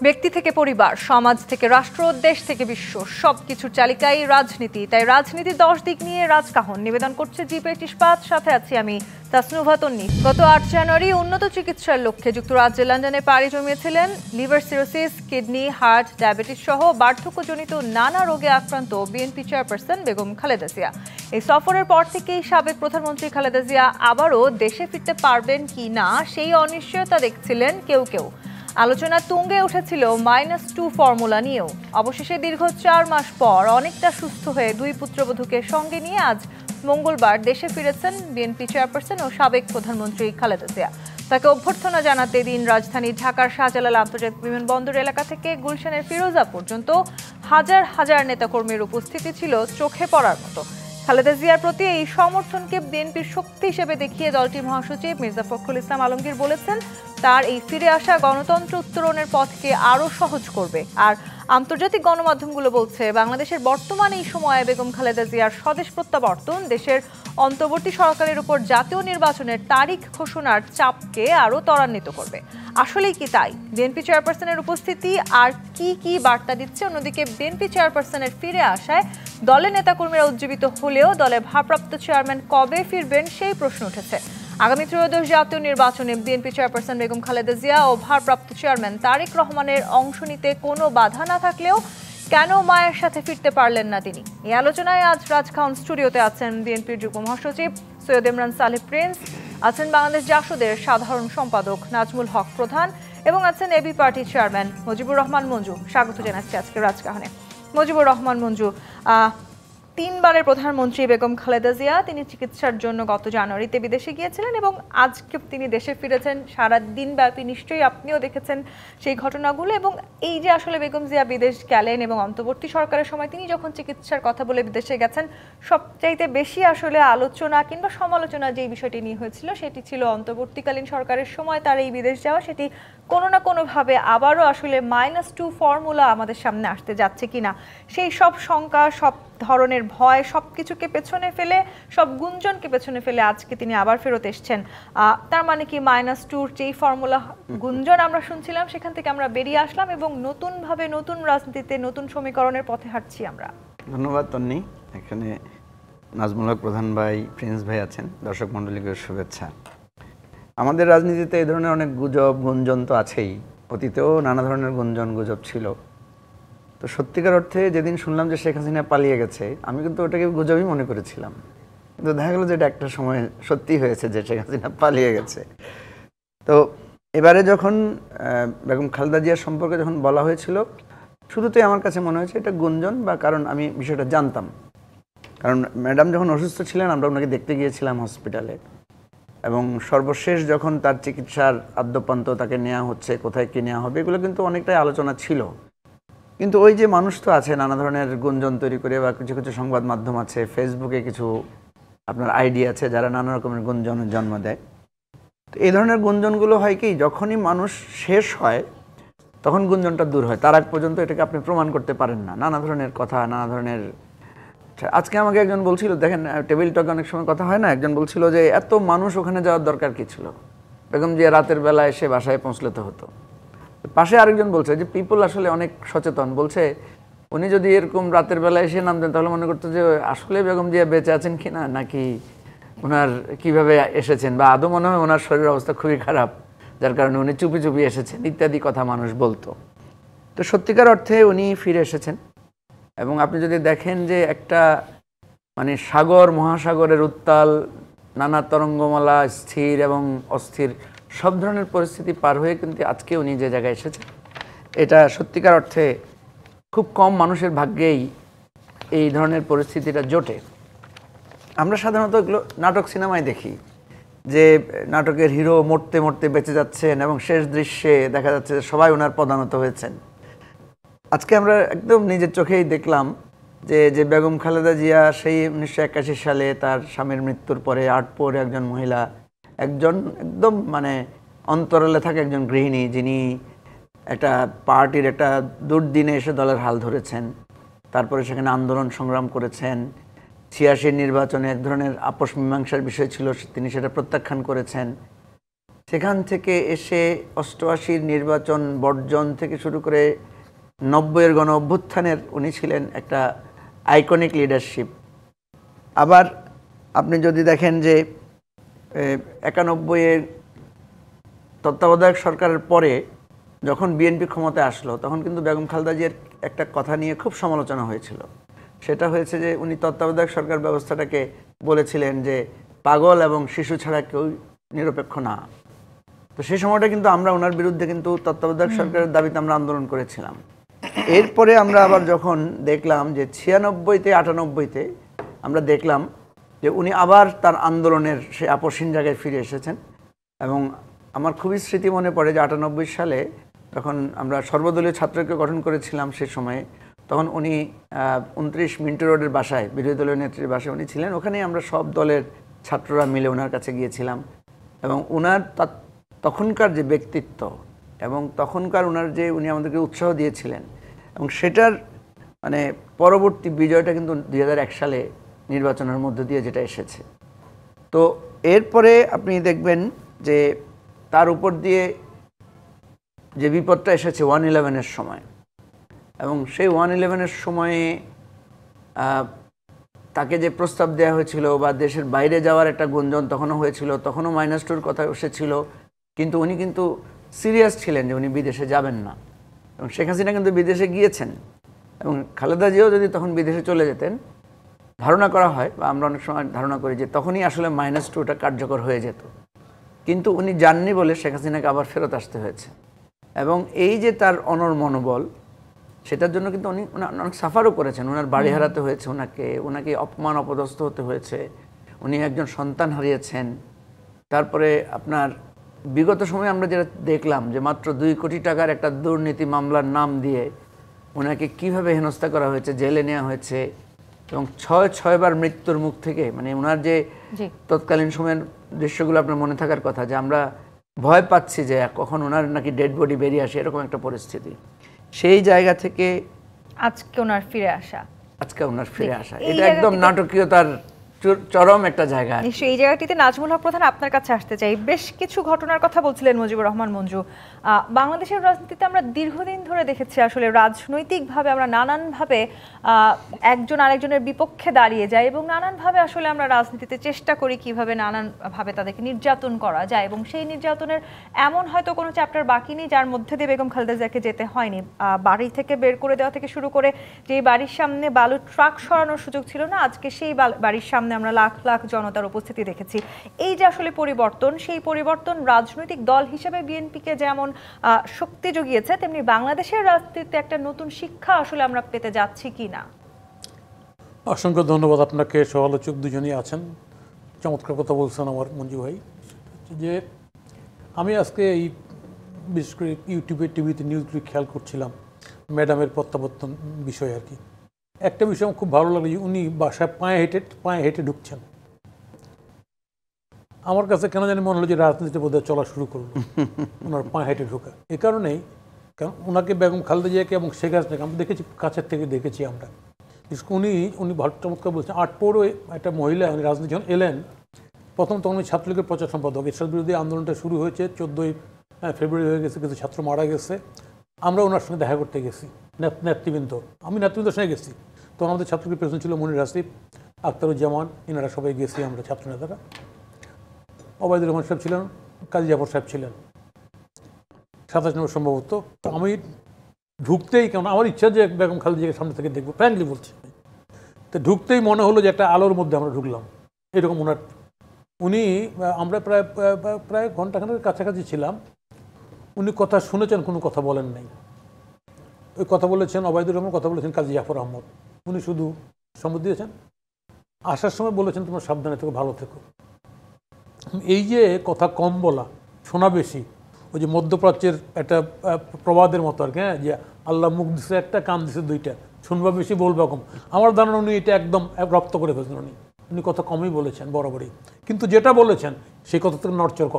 ব্যক্তি থেকে পরিবার, সমাজ থেকে রাষ্ট্র, দেশ থেকে বিশ্ব, সবকিছুর চালিকাই রাজনীতি। তাই রাজনীতি 10 দিক নিয়ে রাজকাহন নিবেদন করছে জি20 ইস্পাত। সাথে আছি আমি তাসনুভা তন্নি। গত 8 জানুয়ারি উন্নত চিকিৎসার লক্ষ্যে যুক্তরাজ্যের লন্ডনে পাড়ি জমিয়েছিলেন liver cirrhosis, kidney, heart, diabetes সহ বার্ধক্যজনিত নানা রোগে আক্রান্ত বিএনপি চেয়ারপারসন বেগম খালেদা জিয়া। এই সফরের পর থেকেই সাবেক প্রধানমন্ত্রী খালেদা জিয়া আবারও দেশে ফিরতে পারবেন কি না সেই অনিশ্চয়তা দেখছিলেন কেউ কেউ। আলোচনা তুঙ্গে উঠেছিল -2 ফর্মুলা নিয়েও। অবশেষে দীর্ঘ 4 মাস পর অনেকটা সুস্থ হয়ে দুই পুত্রবধূকে সঙ্গে নিয়ে আজ মঙ্গলবার দেশে ফিরেছেন বিএনপি চেয়ারপারসন ও সাবেক প্রধানমন্ত্রী খালেদা জিয়া। তাকে অভ্যর্থনা জানাতে দিন রাজধানী ঢাকার শাহজালাল আন্তর্জাতিক বিমানবন্দর এলাকা থেকে গুলশানের ফিরোজা পর্যন্ত হাজার হাজার নেতাকর্মীর উপস্থিতি ছিল চোখে পড়ার মতো। খালেদা জিয়ার প্রতি এই সমর্থনকে বিএনপির শক্তি হিসেবে দেখিয়ে দলটির মহাসচিব মির্জা ফখরুল ইসলাম আলমগীর বলেছেন, তার এই ফিরে আসা গণতন্ত্র উত্তরণের পথকে আরও সহজ করবে। আর আন্তর্জাতিক গণমাধ্যমগুলো বলছে, বাংলাদেশের বর্তমান এই সময়ে বেগম খালেদা জিয়ার স্বদেশ প্রত্যাবর্তন দেশের অন্তর্বর্তী সরকারের উপর জাতীয় নির্বাচনের তারিখ ঘোষণার চাপকে আরও ত্বরান্বিত করবে। আসলেই কি তাই? বিএনপি চেয়ারপারসনের উপস্থিতি আর কি বার্তা দিচ্ছে? অন্যদিকে বিএনপি চেয়ারপারসনের ফিরে আসায় দলের নেতাকর্মীরা উজ্জীবিত হলেও দলের ভারপ্রাপ্ত চেয়ারম্যান কবে ফিরবেন সেই প্রশ্ন উঠেছে। আগামী ত্রয়োদশ জাতীয় নির্বাচনে বিএনপি চেয়ারপারসন বেগম খালেদা জিয়া ও ভারপ্রাপ্ত চেয়ারম্যান তারেক রহমানের অংশ নিতে কোনো বাধা না থাকলেও কেন মায়ের সাথে ফিরতে পারলেন না তিনি? এই আলোচনায় আজ রাজখাউন স্টুডিওতে আছেন বিএনপির যুগ্ম মহাসচিব সৈয়দ ইমরান সালেহ প্রিন্স, আছেন বাংলাদেশ জাসদের সাধারণ সম্পাদক নাজমুল হক প্রধান এবং আছেন এবি পার্টির চেয়ারম্যান মুজিবুর রহমান মঞ্জু। স্বাগত জানাচ্ছি আজকে রাজকাহনে। মুজিবুর রহমান মঞ্জু, 3 বারের প্রধানমন্ত্রী বেগম খালেদা জিয়া তিনি চিকিৎসার জন্য গত জানুয়ারিতে বিদেশে গিয়েছিলেন এবং আজকে তিনি দেশে ফিরেছেন। সারা দিন ব্যাপী নিশ্চয়ই আপনিও দেখেছেন সেই ঘটনাগুলো। এবং এই যে আসলে বেগম জিয়া বিদেশ গেলেন এবং অন্তর্বর্তী সরকারের সময় তিনি যখন চিকিৎসার কথা বলে বিদেশে গেছেন, সবচাইতে বেশি আসলে আলোচনা কিংবা সমালোচনা যেই বিষয়টি নিয়ে হয়েছিল সেটি ছিল অন্তর্বর্তীকালীন সরকারের সময় তার এই বিদেশ যাওয়া, সেটি কোনো না কোনোভাবে আবারও আসলে -2 ফর্মুলা আমাদের সামনে আসতে যাচ্ছে কিনা, সেই সব শঙ্কা, সব ধরনের ভয়, সব কিছুকে পেছনে ফেলে, সব গুঞ্জনকে পেছনে ফেলে আজকে তিনি আবার ফেরত এসছেন। তার মানে কি -2 যেই ফর্মুলা গুঞ্জন আমরা শুনছিলাম সেখান থেকে আমরা বেরিয়ে আসলাম এবং নতুনভাবে নতুন রাজনীতিতে নতুন সমীকরণের পথে হাঁটছি আমরা? ধন্যবাদ তন্নি। এখানে নাজমুল হক প্রধান ভাই, প্রিন্স ভাই আছেন, দর্শক মণ্ডলীকে শুভেচ্ছা। আমাদের রাজনীতিতে এই ধরনের অনেক গুজব গুঞ্জন তো আছেই, অতীতেও নানা ধরনের গুঞ্জন গুজব ছিল। তো সত্যিকার অর্থে যেদিন শুনলাম যে শেখ হাসিনা পালিয়ে গেছে, আমি কিন্তু ওটাকে গুজবই মনে করেছিলাম, কিন্তু দেখা গেলো যে এটা একটা সময় সত্যি হয়েছে যে শেখ হাসিনা পালিয়ে গেছে। তো এবারে যখন বেগম খালেদা জিয়ার সম্পর্কে যখন বলা হয়েছিল, শুরুতেই আমার কাছে মনে হয়েছে এটা গুঞ্জন, বা কারণ আমি বিষয়টা জানতাম। কারণ ম্যাডাম যখন অসুস্থ ছিলেন আমরা ওনাকে দেখতে গিয়েছিলাম হসপিটালে, এবং সর্বশেষ যখন তার চিকিৎসার আদ্যপান্ত তাকে নেওয়া হচ্ছে, কোথায় কী নেওয়া হবে, এগুলো কিন্তু অনেকটাই আলোচনা ছিল। কিন্তু ওই যে মানুষ তো আছে নানা ধরনের গুঞ্জন তৈরি করে, বা কিছু কিছু সংবাদ মাধ্যম আছে, ফেসবুকে কিছু আপনার আইডি আছে যারা নানা রকমের গুঞ্জনের জন্ম দেয়। তো এই ধরনের গুঞ্জনগুলো হয় কি, যখনই মানুষ শেষ হয় তখন গুঞ্জনটা দূর হয়, তার আগ পর্যন্ত এটাকে আপনি প্রমাণ করতে পারেন না। নানা ধরনের কথা, নানা ধরনের। আজকে আমাকে একজন বলছিল, দেখেন টেবিল টকে অনেক সময় কথা হয় না, একজন বলছিল যে এত মানুষ ওখানে যাওয়ার দরকার কি ছিল, বেগম জিয়া রাতের বেলা এসে বাসায় পৌঁছলে তো হতো। পাশে আরেকজন বলছে যে পিপল আসলে অনেক সচেতন, বলছে উনি যদি এরকম রাতের বেলা এসে নামতেন তাহলে মনে করতো যে আসলে বেগম জিয়া বেঁচে আছেন কিনা, নাকি ওনার কিভাবে এসেছেন, বা আদৌ মনে হয় ওনার শরীরের অবস্থা খুবই খারাপ যার কারণে উনি চুপি চুপি এসেছেন, ইত্যাদি কথা মানুষ বলতো। তো সত্যিকার অর্থে উনি ফিরে এসেছেন। এবং আপনি যদি দেখেন যে একটা মানে সাগর, মহাসাগরের উত্তাল, নানা তরঙ্গমালা, স্থির এবং অস্থির সব ধরনের পরিস্থিতি পার হয়ে কিন্তু আজকে উনি যে জায়গায় এসেছেন, এটা সত্যিকার অর্থে খুব কম মানুষের ভাগ্যেই এই ধরনের পরিস্থিতিটা জোটে। আমরা সাধারণত এগুলো নাটক সিনেমায় দেখি, যে নাটকের হিরো মরতে মরতে বেঁচে যাচ্ছেন এবং শেষ দৃশ্যে দেখা যাচ্ছে সবাই ওনার পদানত হয়েছেন। আজকে আমরা একদম নিজের চোখেই দেখলাম যে বেগম খালেদা জিয়া সেই 1981 সালে তার স্বামীর মৃত্যুর পরে আটপৌরে একজন মহিলা, একজন একদম মানে অন্তরালে থাকা একজন গৃহিণী, যিনি একটা পার্টির একটা দুর্দিনে এসে দলের হাল ধরেছেন, তারপরে সেখানে আন্দোলন সংগ্রাম করেছেন। 86 নির্বাচনে এক ধরনের আপোষ মীমাংসার বিষয় ছিল, তিনি সেটা প্রত্যাখ্যান করেছেন। সেখান থেকে এসে 88-র নির্বাচন বর্জন থেকে শুরু করে 90-এর গণ অভ্যুত্থানের উনি ছিলেন একটা আইকনিক লিডারশিপ। আবার আপনি যদি দেখেন যে 91-এর তত্ত্বাবধায়ক সরকারের পরে যখন বিএনপি ক্ষমতায় আসলো তখন কিন্তু বেগম খালেদা জিয়ার একটা কথা নিয়ে খুব সমালোচনা হয়েছিল। সেটা হয়েছে যে উনি তত্ত্বাবধায়ক সরকার ব্যবস্থাটাকে বলেছিলেন যে পাগল এবং শিশু ছাড়া কেউ নিরপেক্ষ না। তো সেই সময়টা কিন্তু আমরা ওনার বিরুদ্ধে কিন্তু তত্ত্বাবধায়ক সরকারের দাবিতে আমরা আন্দোলন করেছিলাম। এরপরে আমরা আবার যখন দেখলাম যে 96-তে 98-তে আমরা দেখলাম যে উনি আবার তার আন্দোলনের সেই আপসহীন জায়গায় ফিরে এসেছেন। এবং আমার খুবই স্মৃতি মনে পড়ে যে 98 সালে যখন আমরা সর্বদলীয় ছাত্রকে গঠন করেছিলাম সে সময়ে, তখন উনি 29 মিন্টো রোডের বাসায়, বিরোধী দলীয় নেত্রীর বাসায় উনি ছিলেন। ওখানেই আমরা সব দলের ছাত্ররা মিলে ওনার কাছে গিয়েছিলাম। এবং ওনার তখনকার যে ব্যক্তিত্ব এবং তখনকার ওনার যে উনি আমাদেরকে উৎসাহ দিয়েছিলেন এবং সেটার মানে পরবর্তী বিজয়টা কিন্তু 2001 সালে নির্বাচনের মধ্য দিয়ে যেটা এসেছে। তো এরপরে আপনি দেখবেন যে তার উপর দিয়ে যে বিপদটা এসেছে 1/11-এর সময়, এবং সেই 1/11-এর সময়ে তাকে যে প্রস্তাব দেওয়া হয়েছিল বা দেশের বাইরে যাওয়ার একটা গুঞ্জন তখনও হয়েছিল, তখনও -2 কথা এসেছিল, কিন্তু উনি কিন্তু সিরিয়াস ছিলেন যে উনি বিদেশে যাবেন না। এবং শেখ হাসিনা কিন্তু বিদেশে গিয়েছেন এবং খালেদা জিয়াও যদি তখন বিদেশে চলে যেতেন, ধারণা করা হয় বা আমরা অনেক সময় ধারণা করি যে তখনই আসলে -2টা কার্যকর হয়ে যেত। কিন্তু উনি যাননি বলে শেখ হাসিনাকে আবার ফেরত আসতে হয়েছে। এবং এই যে তার অনড় মনোবল, সেটার জন্য কিন্তু উনি অনেক সাফারও করেছেন। ওনার বাড়ি হারাতে হয়েছে, ওনাকে অপমান অপদস্থ হতে হয়েছে, উনি একজন সন্তান হারিয়েছেন। তারপরে আপনার বিগত সময়ে আমরা যেটা দেখলাম যে মাত্র 2 কোটি টাকার একটা দুর্নীতি মামলার নাম দিয়ে ওনাকে কিভাবে হেনস্থা করা হয়েছে, জেলে নেওয়া হয়েছে এবং 6বার মৃত্যুর মুখ থেকে, মানে ওনার যে তৎকালীন সময়ের দৃশ্যগুলো আপনার মনে থাকার কথা, যে আমরা ভয় পাচ্ছি যে কখন ওনার নাকি ডেড বডি বেরিয়ে আসে, এরকম একটা পরিস্থিতি। সেই জায়গা থেকে আজকে ওনার ফিরে আসা এটা একদম নাটকীয়তার চরম একটা জায়গা। নিশ্চয়ই এই জায়গাটিতে নাজমুল হক প্রধান আপনার কাছে আসতে চাই। বেশ কিছু ঘটনার কথা বলছিলেন মুজিবুর রহমান মঞ্জু। বাংলাদেশের রাজনীতিতে আমরা দীর্ঘদিন ধরে দেখেছি আসলে রাজনৈতিকভাবে আমরা নানানভাবে একজন আরেকজনের বিপক্ষে দাঁড়িয়ে যাই এবং নানানভাবে আসলে আমরা রাজনীতিতে চেষ্টা করি কিভাবে নানানভাবে তাদেরকে নির্যাতন করা যায়, এবং সেই নির্যাতনের এমন হয়তো কোনো চ্যাপ্টার বাকি নেই যার মধ্যে দিয়ে বেগম খালেদা জিয়াকে যেতে হয়নি। বাড়ি থেকে বের করে দেওয়া থেকে শুরু করে যে বাড়ির সামনে বালুর ট্রাক সরানোর সুযোগ ছিল না, আজকে সেই বাড়ির সামনে আমরা লাখ লাখ জনতার উপস্থিতি দেখেছি। এই যে আসলে পরিবর্তন, সেই পরিবর্তন রাজনৈতিক দল হিসেবে বিএনপিকে যেমন শক্তি জুগিয়েছে, তেমনি বাংলাদেশের রাজনীতিতে একটা নতুন শিক্ষা আসলে আমরা পেতে যাচ্ছি কিনা। অসংখ্য ধন্যবাদ আপনাকে, সমালোচক দুজনই আছেন, চমৎকার কথা বলছেন আমার মঞ্জু ভাই। যে আমি আজকে এই বিশেষ করে ইউটিউবে টিভিতে নিউজগুলি খেয়াল করছিলাম ম্যাডামের প্রত্যাবর্তন বিষয় আর কি। একটা বিষয় আমার খুব ভালো লাগলো যে উনি বাসায় পায়ে হেঁটে ঢুকছেন। আমার কাছে কেন জানি মনে হলো যে রাজনীতিতে বোধহয় চলা শুরু করলো ওনার পায়ে হেঁটে ঢোকা। এ কারণেই কারণ ওনাকে বেগম খালেদা জিয়াকে এবং শেখ হাসিনাকে আমরা দেখেছি, কাছের থেকে দেখেছি আমরা। উনি ভালো চমৎকার বলছেন। 8 পৌরে একটা মহিলা উনি রাজনীতি যখন এলেন প্রথম, তখন উনি ছাত্রলীগের প্রচার সম্পাদক। এরশাদ বিরোধী আন্দোলনটা শুরু হয়েছে, 14ই ফেব্রুয়ারি হয়ে গেছে, কিছু ছাত্র মারা গেছে। আমরা ওনার সঙ্গে দেখা করতে গেছি, নেতৃবৃন্দ, আমি নেতৃবৃন্দের সঙ্গে গেছি। তখন আমাদের ছাত্রলীগের প্রেসিডেন্ট ছিল মনির আসিফ, আখতারুজ্জামান, এনারা সবাই গেছি আমরা ছাত্র নেতারা। ওবায়দুর রহমান সাহেব ছিলেন, কাজী জাফর সাহেব ছিলেন, 27 নম্বর সম্ভবত। তো আমি ঢুকতেই, কেমন আমার ইচ্ছা যে বেগম খালেদা জিয়াকে সামনে থেকে দেখবো, ফ্র্যাঙ্কলি বলছি। তো ঢুকতেই মনে হলো যে একটা আলোর মধ্যে আমরা ঢুকলাম। এরকম আমরা প্রায় ঘন্টাখানেক কাছাকাছি ছিলাম। উনি কথা শুনেছেন, কোনো কথা বলেন নাই। ওই কথা বলেছেন ওবায়দুর রহমান, কথা বলেছেন কাজী জাফর আহমদ। উনি শুধু সম্মতি দিয়েছেন। আসার সময় বলেছেন তোমরা সাবধানে থেকো, ভালো থেকো। এই যে কথা কম বলা, শোনা বেশি, ওই যে মধ্যপ্রাচ্যের একটা প্রবাদের মতো আর কি, হ্যাঁ, যে আল্লাহ মুখ দিছে একটা, কান দিছে 2টা, শুনবা বেশি বলবা কম। আমার ধারণা উনি এটা একদম রপ্ত করে ফেলছেন। উনি কথা কমই বলেছেন বরাবরই, কিন্তু যেটা বলেছেন সেই কথা থেকে নড়চড়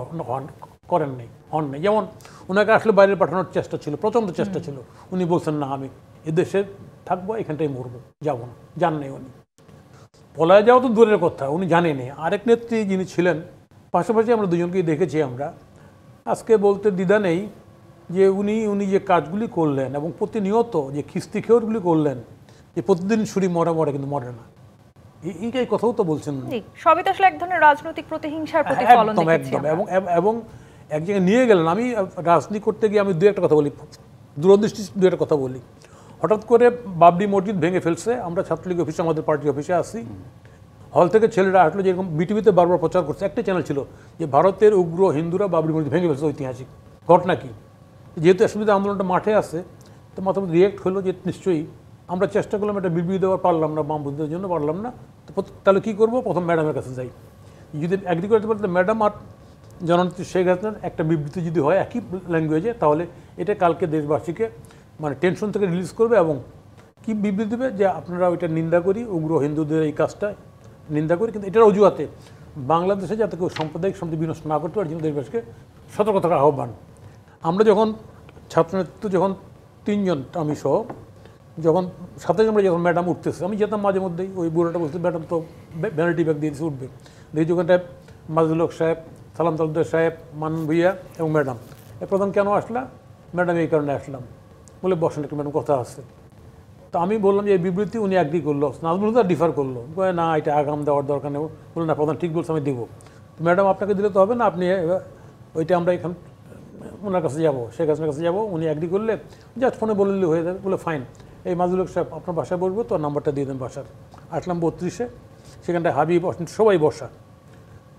হন নাই। যেমন ওনাকে আসলে বাইরে পাঠানোর চেষ্টা ছিল, প্রচণ্ড চেষ্টা ছিল। উনি বলছেন না, আমি এদেশে থাকবো, এখানটাই মরবো, যাবো না। যান নাই উনি। পলায় যাওয়া তো দূরের কথা, উনি জানেনি। আরেক নেত্রী যিনি ছিলেন পাশাপাশি, আমরা দুজনকেই দেখেছি আমরা, আজকে বলতে দ্বিধা নেই যে উনি যে কাজগুলি করলেন এবং প্রতিনিয়ত যে খিস্তি খেয়রগুলি করলেন, যে প্রতিদিন ছুরি মরে কিন্তু মরে না, এই কথাও তো বলছেন। সবই তো আসলে এক ধরনের রাজনৈতিক প্রতিহিংসার প্রতিফলন দেখেছি একদম। এবং এক জায়গায় নিয়ে গেলেন। আমি রাজনীতি করতে গিয়ে আমি দু একটা কথা বলি, দূরদৃষ্টি দু একটা কথা বলি। হঠাৎ করে বাবরি মসজিদ ভেঙে ফেলছে, আমরা ছাত্রলীগ অফিসে, আমাদের পার্টি অফিসে আসি, হল থেকে ছেলেরা আসলো, যেরকম বিটিভিতে বারবার প্রচার করছে, একটা চ্যানেল ছিল যে ভারতের উগ্র হিন্দুরা বাবরি মসজিদ ভেঙে ফেলছে, ঐতিহাসিক ঘটনা কি। যেহেতু আসলে আন্দোলনটা মাঠে আছে, তো মাথায় রিয়েক্ট হলো যে নিশ্চয়ই। আমরা চেষ্টা করলাম একটা বিবৃতি দেওয়ার, পারলাম না, বাম বুদ্ধের জন্য পারলাম না। তো তাহলে কী করবো, প্রথম ম্যাডামের কাছে যাই। যদি অ্যাগ্রি করতে পারতে ম্যাডাম আর জননেত্রী শেখ হাসিনার একটা বিবৃতি যদি হয় একই ল্যাঙ্গুয়েজে, তাহলে এটা কালকে দেশবাসীকে মানে টেনশন থেকে রিলিজ করবে। এবং কি বিবৃতি দেবে যে আপনারা ওইটা নিন্দা করি, উগ্র হিন্দুদের এই কাজটা নিন্দা করি, কিন্তু এটার অজুহাতে বাংলাদেশে যাতে কেউ সাম্প্রদায়িক সম্পত্তি বিনষ্ট না করতে পারে, জন্য দেশবাসীকে সতর্ক থাকার আহ্বান। আমরা যখন ছাত্রনেতৃত্ব, যখন তিনজন আমি সহ, যখন সাথে আমরা যখন ম্যাডাম উঠতেছে, আমি যেতাম মাঝে মধ্যেই, ওই বুড়োটা বলতে ম্যাডাম তো ভ্যানিটি ব্যাগ দিয়ে উঠবে, দেখি ওখানটায় মাজুল হক সাহেব, সালাম তালুকদার সাহেব, মানন ভুইয়া এবং ম্যাডাম। প্রধান কেন আসলাম? ম্যাডাম এই কারণে আসলাম। বলে বসেন একটু ম্যাডাম, কথা আছে। তো আমি বললাম যে এই বিবৃতি উনি অ্যাগ্রি করলো, নাজমুল হুদা ডিফার করলো, না এটা আগাম দেওয়ার দরকার নেই। বললেন না প্রধান ঠিক বলছে, আমি দেবো। তো ম্যাডাম আপনাকে দিলে তো হবে না, আপনি ওইটা আমরা এখান ওনার কাছে যাবো, শেখ হাসিনার কাছে যাবো, উনি অ্যাগ্রি করলে জাস্ট ফোনে বললে হয়ে যাবে। বলে ফাইন, এই মাজুল হক সাহেব আপনার বাসায় বসবো, তো নাম্বারটা দিয়ে দেন বাসার। আসলাম 32-এ, সেখানটায় হাবিব সবাই বসা।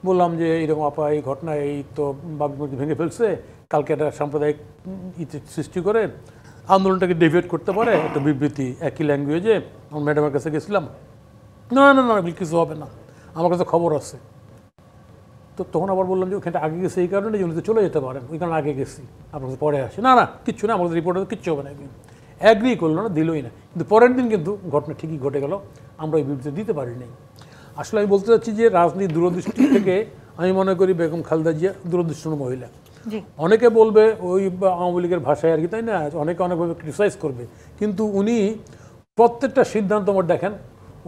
বললাম যে এইরকম আপা, এই ঘটনা, এই তো বাবরি মসজিদ ভেঙে ফেলছে, কালকে একটা সাম্প্রদায়িক সৃষ্টি করে আন্দোলনটাকে ডেভিয়েট করতে পারে একটা বিবৃতি একই ল্যাঙ্গুয়েজে। আমার ম্যাডামের কাছে গেছিলাম, না না না কিছু হবে না, আমার কাছে খবর আছে। তো তখন আবার বললাম যে ওখানটা আগে গেছে এই কারণে যে উনি তো চলে যেতে পারেন, ওই কারণে আগে গেছি, আপনার কাছে পরে আসে। না না কিচ্ছু না, আমাদের রিপোর্টে কিচ্ছু হবে না। অ্যাগ্রি করলো না, দিলই না। কিন্তু পরের দিন কিন্তু ঘটনা ঠিকই ঘটে গেল, আমরা ওই বিবৃতি দিতে পারি নাই। আসলে আমি বলতে চাচ্ছি যে রাজনীতি দূরদৃষ্টি থেকে আমি মনে করি বেগম খালেদা জিয়া দূরদৃষ্টির মহিলা। অনেকে বলবে ওই আওয়ামী লীগের ভাষায় আর কি, তাই না, অনেকে অনেকভাবে ক্রিটিসাইজ করবে, কিন্তু উনি প্রত্যেকটা সিদ্ধান্ত আমার দেখেন,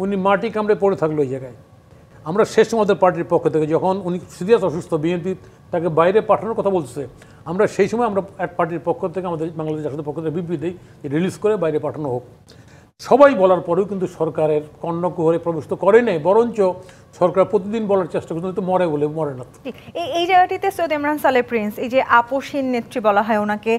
উনি মাটি কামড়ে পড়ে থাকলো এই জায়গায়। আমরা শেষ আমাদের পার্টির পক্ষ থেকে যখন উনি সিরিয়াস অসুস্থ, বিএনপি তাকে বাইরে পাঠানোর কথা বলছে, আমরা সেই সময় আমরা পার্টির পক্ষ থেকে, আমাদের বাংলাদেশ জাতীয় পক্ষ থেকে বিবৃতি রিলিজ করে বাইরে পাঠানো হোক। সবাই বলার পরেও কিন্তু সরকারের কর্ণকুহরে প্রবেশ তো করে নেই, বরঞ্চ সরকার প্রতিদিন বলার চেষ্টা করছে তো মরে বলে মরে না। এই জায়গাটিতে সৈয়দ ইমরান সালেহ প্রিন্স, এই যে আপোষহীন নেত্রী বলা হয় ওনাকে,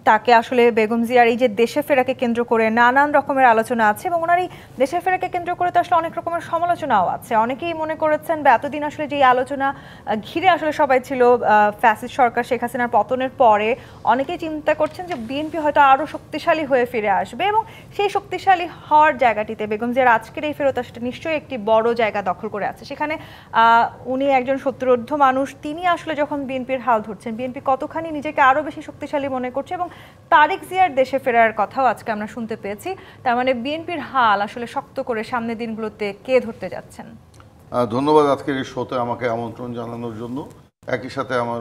তাকে আসলে বেগম জিয়ার এই যে দেশে ফেরাকে কেন্দ্র করে নানান রকমের আলোচনা আছে, এবং ওনার এই দেশে ফেরাকে কেন্দ্র করে তো আসলে অনেক রকমের সমালোচনাও আছে। অনেকেই মনে করেছেন বা এতদিন আসলে যে আলোচনা ঘিরে আসলে সবাই ছিল ফ্যাসিস্ট সরকার শেখ হাসিনার পতনের পরে, অনেকেই চিন্তা করছেন যে বিএনপি হয়তো আরও শক্তিশালী হয়ে ফিরে আসবে, এবং সেই শক্তিশালী হওয়ার জায়গাটিতে বেগম জিয়ার আজকের এই ফেরত আসাটা নিশ্চয়ই একটি বড় জায়গা দখল করে আছে। সেখানে উনি একজন সত্যরোদ্ধ মানুষ, তিনি আসলে যখন বিএনপির হাল ধরছেন, বিএনপি কতখানি নিজেকে আরও বেশি শক্তিশালী মনে করছে, এবং তারেক জিয়ার দেশে ফেরার কথাও আজকে আমরা শুনতে পেয়েছি। তার মানে বিএনপির হাল আসলে শক্ত করে সামনের দিনগুলোতে কে ধরতে যাচ্ছেন? ধন্যবাদ আজকের এই শোতে আমাকে আমন্ত্রণ জানানোর জন্য। একই সাথে আমার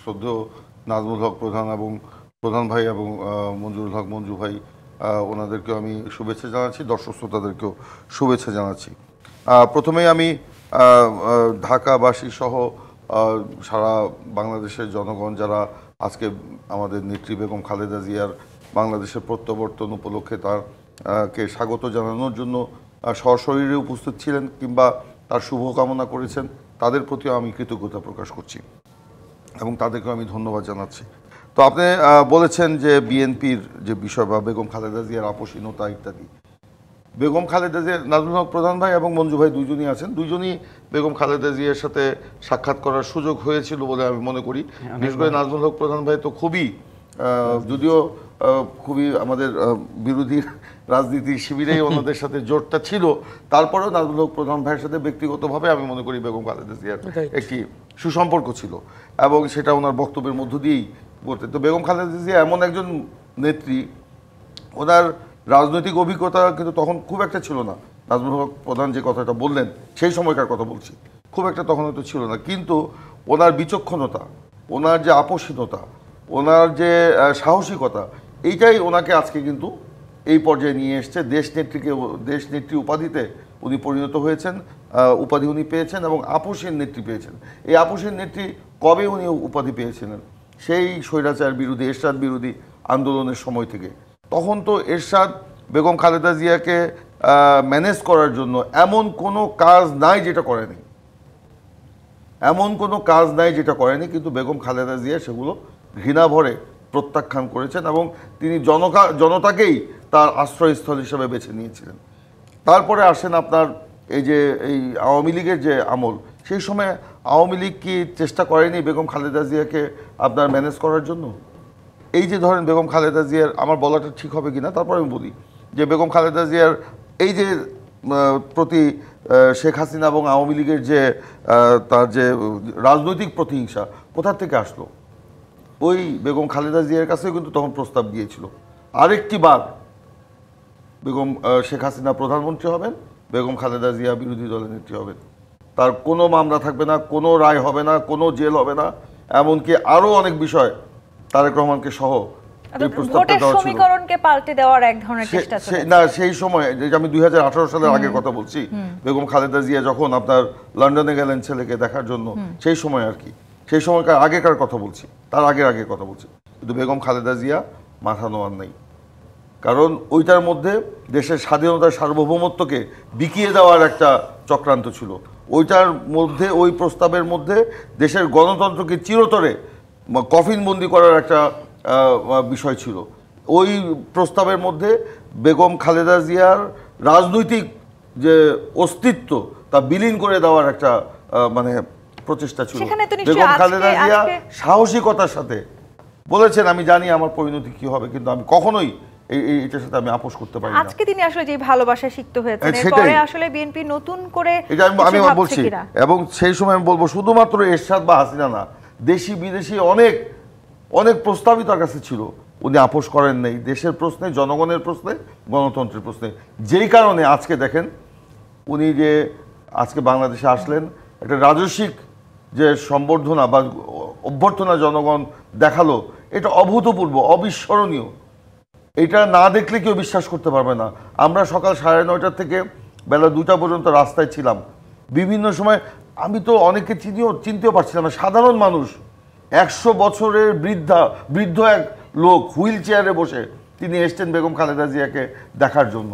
শ্রদ্ধেয় নাজমুল হক প্রধান এবং প্রধান ভাই এবং মঞ্জুরুল হক মঞ্জু ভাই, ওনাদেরকেও আমি শুভেচ্ছা জানাচ্ছি, দর্শক শ্রোতাদেরকেও শুভেচ্ছা জানাচ্ছি। প্রথমেই আমি ঢাকাবাসী সহ সারা বাংলাদেশের জনগণ যারা আজকে আমাদের নেত্রী বেগম খালেদা জিয়ার বাংলাদেশের প্রত্যাবর্তন উপলক্ষে তারকে স্বাগত জানানোর জন্য সশরীরে উপস্থিত ছিলেন কিংবা তার শুভকামনা করেছেন, তাদের প্রতিও আমি কৃতজ্ঞতা প্রকাশ করছি এবং তাদেরকে আমি ধন্যবাদ জানাচ্ছি। তো আপনি বলেছেন যে বিএনপির যে বিষয় বা বেগম খালেদা জিয়ার আপোষহীনতা ইত্যাদি। বেগম খালেদা জিয়া, নাজমুল হক প্রধান ভাই এবং মঞ্জু ভাই দুইজনই আছেন, দুইজনই বেগম খালেদা জিয়ার সাথে সাক্ষাৎ করার সুযোগ হয়েছিল বলে আমি মনে করি। বিশেষ করে নাজমুল হক প্রধান ভাই তো খুবই, যদিও খুবই আমাদের বিরোধী রাজনীতির শিবিরেই ওনাদের সাথে জোটটা ছিল, তারপরেও নাজমুল হক প্রধান ভাইয়ের সাথে ব্যক্তিগতভাবে আমি মনে করি বেগম খালেদা জিয়ার একটি সুসম্পর্ক ছিল এবং সেটা ওনার বক্তব্যের মধ্য দিয়েই বলতে। তো বেগম খালেদা জিয়া এমন একজন নেত্রী, ওনার রাজনৈতিক অভিজ্ঞতা কিন্তু তখন খুব একটা ছিল না। নাজমুল হক প্রধান যে কথাটা বললেন সেই সময়কার কথা বলছি, খুব একটা তখন হয়তো ছিল না, কিন্তু ওনার বিচক্ষণতা, ওনার যে আপোষহীনতা, ওনার যে সাহসিকতা, এইটাই ওনাকে আজকে কিন্তু এই পর্যায়ে নিয়ে এসছে। দেশনেত্রী উপাধিতে উনি পরিণত হয়েছেন, উপাধি উনি পেয়েছেন এবং আপোষহীন নেত্রী পেয়েছেন। এই আপোষহীন নেত্রী কবে উনি উপাধি পেয়েছিলেন? সেই স্বৈরাচার বিরোধী, এরশাদ বিরোধী আন্দোলনের সময় থেকে। তখন তো এরশাদ বেগম খালেদা জিয়াকে ম্যানেজ করার জন্য এমন কোনো কাজ নাই যেটা করেনি, এমন কোনো কাজ নাই যেটা করেনি, কিন্তু বেগম খালেদা জিয়া সেগুলো ঘৃণা ভরে প্রত্যাখ্যান করেছেন এবং তিনি জনতাকেই তার আশ্রয়স্থল হিসেবে বেছে নিয়েছিলেন। তারপরে আসেন আপনার এই আওয়ামী লীগের যে আমল, সেই সময় আওয়ামী লীগ কি চেষ্টা করেনি বেগম খালেদা জিয়াকে আপনার ম্যানেজ করার জন্য? এই যে ধরেন বেগম খালেদা জিয়ার, আমার বলাটা ঠিক হবে কিনা তারপর আমি বলি, যে বেগম খালেদা জিয়ার এই যে প্রতি শেখ হাসিনা এবং আওয়ামী লীগের যে তার যে রাজনৈতিক প্রতিহিংসা কোথা থেকে আসলো? ওই বেগম খালেদা জিয়ার কাছেও কিন্তু তখন প্রস্তাব দিয়েছিল আরেকটি বার বেগম শেখ হাসিনা প্রধানমন্ত্রী হবেন, বেগম খালেদা জিয়া বিরোধী দলের নেত্রী হবেন, তার কোনো মামলা থাকবে না, কোনো রায় হবে না, কোনো জেল হবে না, এমনকি আরও অনেক বিষয় তারেক রহমানকে সহ এই প্রস্তাবটা দেওয়া ছিল। সমীকরণকে পাল্টে দেওয়ার এক ধরনের চেষ্টা ছিল না, সেই সময় যে আমি 2018 সালের আগের কথা বলছি, বেগম খালেদা জিয়া যখন আপনার লন্ডনে গেলেন ছেলেকে দেখার জন্য, সেই সময় আর কি, সেই সময়কার আগেকার কথা বলছি, তার আগের কথা বলছি। কিন্তু বেগম খালেদা জিয়া মাথা নোয়ার নেই, কারণ ওইটার মধ্যে দেশের স্বাধীনতার সার্বভৌমত্বকে বিকিয়ে দেওয়ার একটা চক্রান্ত ছিল। ওইটার মধ্যে, ওই প্রস্তাবের মধ্যে দেশের গণতন্ত্রকে চিরতরে কফিনবন্দি করার একটা বিষয় ছিল। ওই প্রস্তাবের মধ্যে বেগম খালেদা জিয়ার রাজনৈতিক যে অস্তিত্ব তা বিলীন করে দেওয়ার একটা মানে প্রচেষ্টা ছিল। বেগম খালেদা জিয়া সাহসিকতার সাথে বলেছেন, আমি জানি আমার পরিণতি কি হবে, কিন্তু আমি কখনোই এটার সাথে আমি আপোষ করতে পারি না। আজকে তিনি আসলে যে ভালোবাসা শিখতে হয়েছে, এরপরে আসলে বিএনপি নতুন করে এটা আমি বলছি, এবং সেই সময় আমি বলবো শুধুমাত্র এরশাদ বা হাসিনা না, দেশি বিদেশি অনেক অনেক প্রস্তাবই তার কাছে ছিল, উনি আপোষ করেন নাই দেশের প্রশ্নে, জনগণের প্রশ্নে, গণতন্ত্রের প্রশ্নে। যেই কারণে আজকে দেখেন উনি যে আজকে বাংলাদেশে আসলেন, একটা রাজস্বিক যে সম্বর্ধনা বা অভ্যর্থনা জনগণ দেখালো, এটা অভূতপূর্ব, অবিস্মরণীয়। এটা না দেখলে কেউ বিশ্বাস করতে পারবে না। আমরা সকাল 9:30 থেকে বেলা 2টা পর্যন্ত রাস্তায় ছিলাম। বিভিন্ন সময় আমি তো অনেকে চিনতেও পারছিলাম না, সাধারণ মানুষ, 100 বছরের বৃদ্ধ এক লোক হুইল চেয়ারে বসে তিনি এসছেন বেগম খালেদা জিয়াকে দেখার জন্য।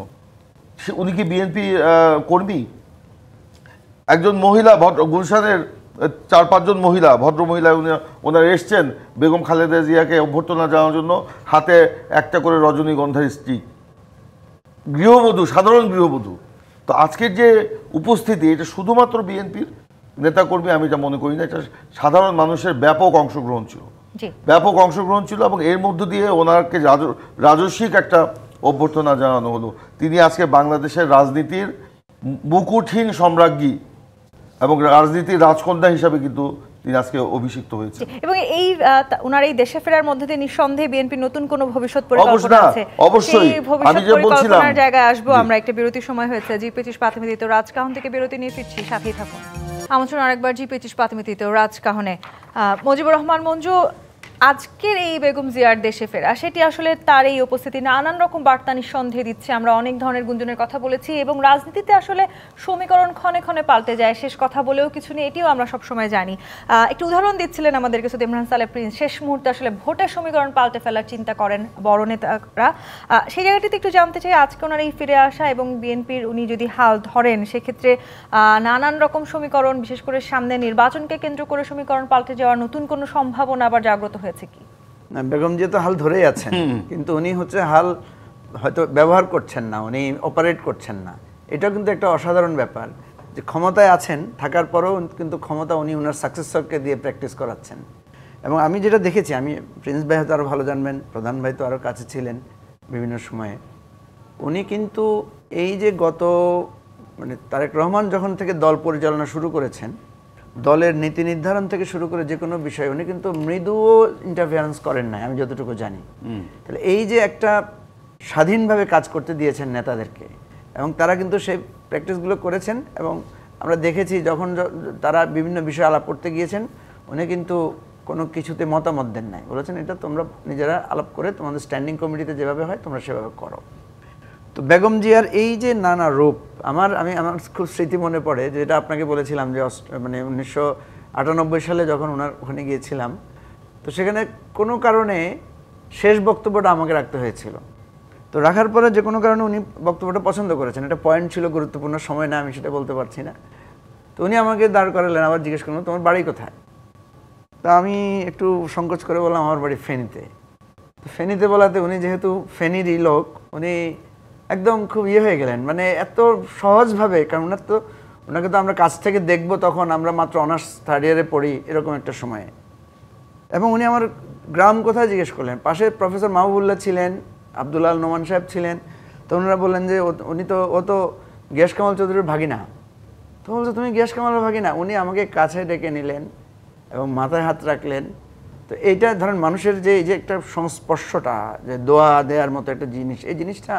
উনি কি বিএনপি কর্মী? একজন মহিলা, গুলশানের 4-5 জন মহিলা, ভদ্র মহিলা, ওনারা এসছেন বেগম খালেদা জিয়াকে অভ্যর্থনা জানানোর জন্য, হাতে একটা করে রজনীগন্ধার স্টিক, গৃহবধূ, সাধারণ গৃহবধূ। তো আজকের যে উপস্থিতি, এটা শুধুমাত্র বিএনপির নেতাকর্মী আমি এটা মনে করি না, এটা সাধারণ মানুষের ব্যাপক অংশগ্রহণ ছিল, এবং এর মধ্য দিয়ে ওনাকে রাজস্বিক একটা অভ্যর্থনা জানানো হলো। তিনি আজকে বাংলাদেশের রাজনীতির মুকুটহীন সম্রাজ্ঞী এবং রাজনীতির রাজকন্যা হিসাবে কিন্তু তিনি আজকে অভিষিক্ত হয়েছে। এবং ওনার এই দেশে ফেরার মধ্যে দিয়ে নিঃসন্দেহে বিএনপি নতুন কোনো ভবিষ্যৎ পরিকল্পনা আছে। অবশ্যই আমি যে বলছিলাম, জায়গায় আসবো আমরা। একটা বিরতির সময় হয়েছে। জি25 প্রাথমিক রাজকাহন থেকে বিরতি নিয়ে ফিরছি, সাথেই থাকুন। আমন্ত্রণ আরেকবার জি25 প্রাথমিক রাজকাহনে। মুজিবুর রহমান মঞ্জু, আজকের এই বেগম জিয়ার দেশে ফেরা, সেটি আসলে তার এই উপস্থিতি নানান রকম বার্তা নিঃসন্দেহে দিচ্ছে। আমরা অনেক ধরনের গুঞ্জনের কথা বলেছি, এবং রাজনীতিতে আসলে সমীকরণ ক্ষণে ক্ষণে পাল্টে যায়, শেষ কথা বলেও কিছু নেই, এটিও আমরা সবসময় জানি। একটু উদাহরণ দিচ্ছিলেন আমাদেরকে সৈয়দ ইমরান সালেহ প্রিন্স, শেষ মুহূর্তে আসলে ভোটের সমীকরণ পাল্টে ফেলার চিন্তা করেন বড় নেতারা। সেই জায়গাটিতে একটু জানতে চাই, আজকে ওনার এই ফিরে আসা এবং বিএনপির উনি যদি হাল ধরেন, সেক্ষেত্রে নানান রকম সমীকরণ, বিশেষ করে সামনে নির্বাচনকে কেন্দ্র করে সমীকরণ পাল্টে যাওয়ার নতুন কোনো সম্ভাবনা আবার জাগ্রত হয়েছে কি? না, বেগম জিয়া তো হাল ধরেই আছেন, কিন্তু উনি হাল হয়তো ব্যবহার করছেন না, উনি অপারেট করছেন না। এটাও কিন্তু একটা অসাধারণ ব্যাপার যে ক্ষমতায় আছেন, থাকার পরেও কিন্তু ক্ষমতা উনি ওনার সাকসেসরকে দিয়ে প্র্যাকটিস করাচ্ছেন। এবং আমি যেটা দেখেছি, আমি প্রিন্স ভাই হয়তো আরও ভালো জানবেন, প্রধান ভাই তো আরও কাছে ছিলেন বিভিন্ন সময়ে, উনি কিন্তু এই যে তারেক রহমান যখন থেকে দল পরিচালনা শুরু করেছেন, দলের নীতি নির্ধারণ থেকে শুরু করে যে কোনো বিষয় উনি কিন্তু মৃদুও ইন্টারফিয়ারেন্স করেন না, আমি যতটুকু জানি। তাহলে এই যে একটা স্বাধীনভাবে কাজ করতে দিয়েছেন নেতাদেরকে, এবং তারা কিন্তু সেই প্র্যাকটিসগুলো করেছেন। এবং আমরা দেখেছি যখন তারা বিভিন্ন বিষয়ে আলাপ করতে গিয়েছেন, উনি কিন্তু কোনো কিছুতে মতামত দেন নাই, বলেছেন এটা তোমরা নিজেরা আলাপ করে তোমাদের স্ট্যান্ডিং কমিটিতে যেভাবে হয় তোমরা সেভাবে করো। তো বেগম জিয়ার এই যে নানা রূপ, আমার খুব স্মৃতি মনে পড়ে, যেটা আপনাকে বলেছিলাম যে 19 98 সালে যখন ওনার ওখানে গিয়েছিলাম, তো সেখানে কোনো কারণে শেষ বক্তব্যটা আমাকে রাখতে হয়েছিল। তো রাখার পরে যে কোনো কারণে উনি বক্তব্যটা পছন্দ করেছেন, এটা পয়েন্ট ছিল, গুরুত্বপূর্ণ সময় না, আমি সেটা বলতে পারছি না। তো উনি আমাকে দাঁড় করালেন, আবার জিজ্ঞেস করলেন তোমার বাড়ি কোথায়। তা আমি একটু সংকোচ করে বললাম আমার বাড়ি ফেনীতে। তো ফেনীতে বলাতে উনি যেহেতু ফেনীরই লোক, উনি একদম খুব হয়ে গেলেন, মানে এত সহজভাবে, কারণ ওনাকে তো আমরা কাছ থেকে দেখবো, তখন আমরা মাত্র অনার্স 3rd ইয়ারে পড়ি এরকম একটা সময়ে। এবং উনি আমার গ্রাম কোথায় জিজ্ঞেস করলেন। পাশে প্রফেসর মাহবুবুল্লাহ ছিলেন, আব্দুল্লাহ নোমান সাহেব ছিলেন। তো ওনারা বললেন যে ও তো গিয়াস কামাল চৌধুরীর ভাগিনা। তো বলছে তুমি গিয়াস কামালের ভাগিনা। উনি আমাকে কাছে ডেকে নিলেন এবং মাথায় হাত রাখলেন। তো এইটা ধরেন মানুষের যে এই যে একটা সংস্পর্শটা, যে দোয়া দেওয়ার মতো একটা জিনিস, এই জিনিসটা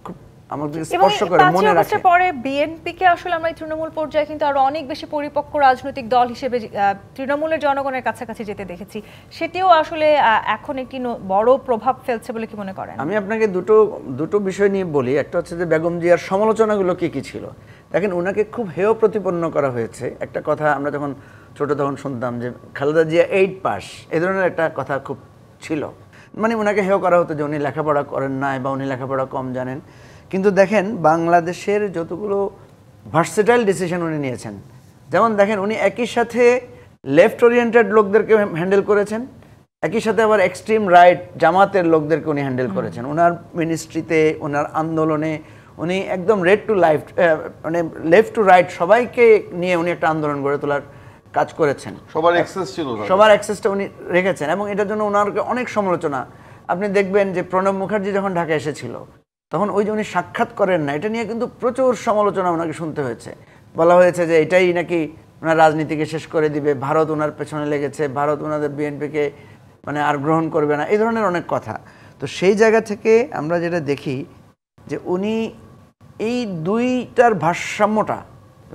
খুব আমাকে স্পর্শ করে, মনে রাখে। পরে বিএনপিকে আসলে আমরা তৃণমূল পর্যায়ে কিন্তু আরো অনেক বেশি পরিপক্ক রাজনৈতিক দল হিসেবে তৃণমূলের জনগণের কাছাকাছি যেতে দেখেছি। সেটিও আসলে এখন একটি বড় প্রভাব ফেলছে বলে কি মনে করেন? আমি আপনাকে দুটো বিষয় নিয়ে বলি। একটা হচ্ছে যে বেগম জিয়ার সমালোচনাগুলো কি ছিল। দেখেন, ওনাকে খুব হেয় প্রতিপন্ন করা হয়েছে। একটা কথা আমরা যখন ছোট তখন শুনতাম যে খালেদা জিয়া 8 পাস, এই ধরনের একটা কথা খুব ছিল। মানে ওনাকে হেয় করা হতো যে উনি লেখাপড়া করেন নাই বা উনি লেখাপড়া কম জানেন। কিন্তু দেখেন, বাংলাদেশের যতগুলো ভার্সেটাইল ডিসিশন উনি নিয়েছেন, যেমন দেখেন উনি একই সাথে লেফট ওরিয়েন্টেড লোকদেরকে হ্যান্ডেল করেছেন, একই সাথে আবার এক্সট্রিম রাইট জামাতের লোকদেরকে উনি হ্যান্ডেল করেছেন। ওনার মিনিস্ট্রিতে, ওনার আন্দোলনে উনি একদম মানে লেফট টু রাইট সবাইকে নিয়ে উনি একটা আন্দোলন গড়ে তোলার কাজ করেছেন। সবার অ্যাক্সেস ছিল, সবার অ্যাক্সেসটা উনি রেখেছেন, এবং এটার জন্য ওনারকে অনেক সমালোচনা। আপনি দেখবেন যে প্রণব মুখার্জি যখন ঢাকা এসেছিল, তখন ওই যে উনি সাক্ষাৎ করেন না, এটা নিয়ে কিন্তু প্রচুর সমালোচনা ওনাকে শুনতে হয়েছে। বলা হয়েছে যে এটাই নাকি ওনার রাজনীতিকে শেষ করে দিবে, ভারত ওনার পেছনে লেগেছে, ভারত ওনাদের বিএনপিকে মানে আর গ্রহণ করবে না, এই ধরনের অনেক কথা। তো সেই জায়গা থেকে আমরা যেটা দেখি যে উনি এই দুইটার ভারসাম্যটা,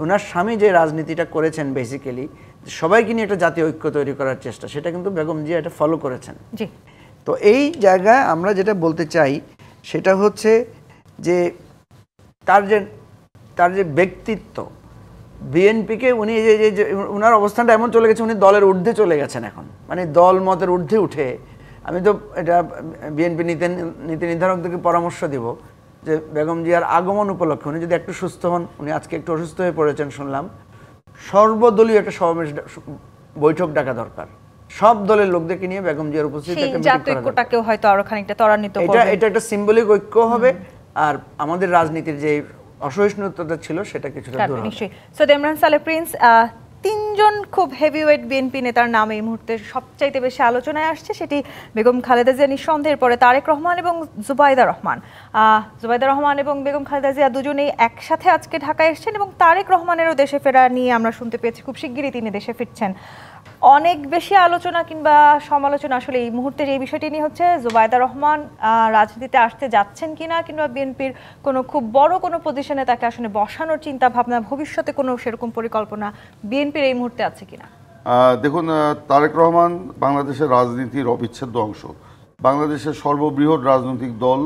ওনার স্বামী যে রাজনীতিটা করেছেন বেসিক্যালি সবাইকে নিয়ে একটা জাতীয় ঐক্য তৈরি করার চেষ্টা, সেটা কিন্তু বেগম জিয়া এটা ফলো করেছেন। জি। তো এই জায়গায় আমরা যেটা বলতে চাই সেটা হচ্ছে যে তার যে ব্যক্তিত্ব, বিএনপিকে উনি যে ওনার অবস্থানটা এমন চলে গেছে, উনি দলের ঊর্ধ্বে চলে গেছেন এখন, মানে দল মতের ঊর্ধ্বে উঠে। আমি তো এটা বিএনপি নীতি নির্ধারকদেরকে পরামর্শ দিব যে বেগম জিয়ার আগমন উপলক্ষে উনি যদি একটু সুস্থ হন, উনি আজকে একটু অসুস্থ হয়ে পড়েছেন শুনলাম, সর্বদলীয় একটা সমাবেশ বৈঠক ডাকা দরকার, সব দলের লোকদেরকে নিয়ে বেগম জিয়ার উপস্থিতিতে একটা মিটিং করা দরকার। হয়তো আরো খানিকটা ত্বরান্বিত করবে। এটা একটা সিম্বলিক ঐক্য হবে, আর আমাদের রাজনীতির যে অসহিষ্ণুতা ছিল সেটা কিছুটা দূর হবে। নিশ্চয়ই। সৈয়দ ইমরান সালেহ প্রিন্স, 3 জন খুব হেভিওয়েট বিএনপি নেতার নাম এই মুহূর্তে সবচাইতে বেশি আলোচনায় আসছে, সেটি বেগম খালেদা জিয়া নিঃসন্দেহের পরে তারেক রহমান এবং জুবাইদা রহমান। জুবাইদা রহমান এবং বেগম খালেদা জিয়া দুজনেই একসাথে আজকে ঢাকায় এসেছেন, এবং তারেক রহমানেরও দেশে ফেরা নিয়ে আমরা শুনতে পেয়েছি খুব শিগগিরই তিনি দেশে ফিরছেন। অনেক বেশি আলোচনা কিংবা সমালোচনা আসলে এই মুহূর্তে এই বিষয়টি নিয়ে হচ্ছে জুবাইদা রহমান রাজনীতিতে আসতে যাচ্ছেন কিনা, কিংবা বিএনপির কোনো খুব বড় কোনো পজিশনে তাকে আসলে বসানোর চিন্তা ভাবনা, ভবিষ্যতে কোনো সেরকম পরিকল্পনা বিএনপির এই মুহূর্তে আছে কিনা? দেখুন, তারেক রহমান বাংলাদেশের রাজনীতির অবিচ্ছেদ্য অংশ। বাংলাদেশের সর্ববৃহৎ রাজনৈতিক দল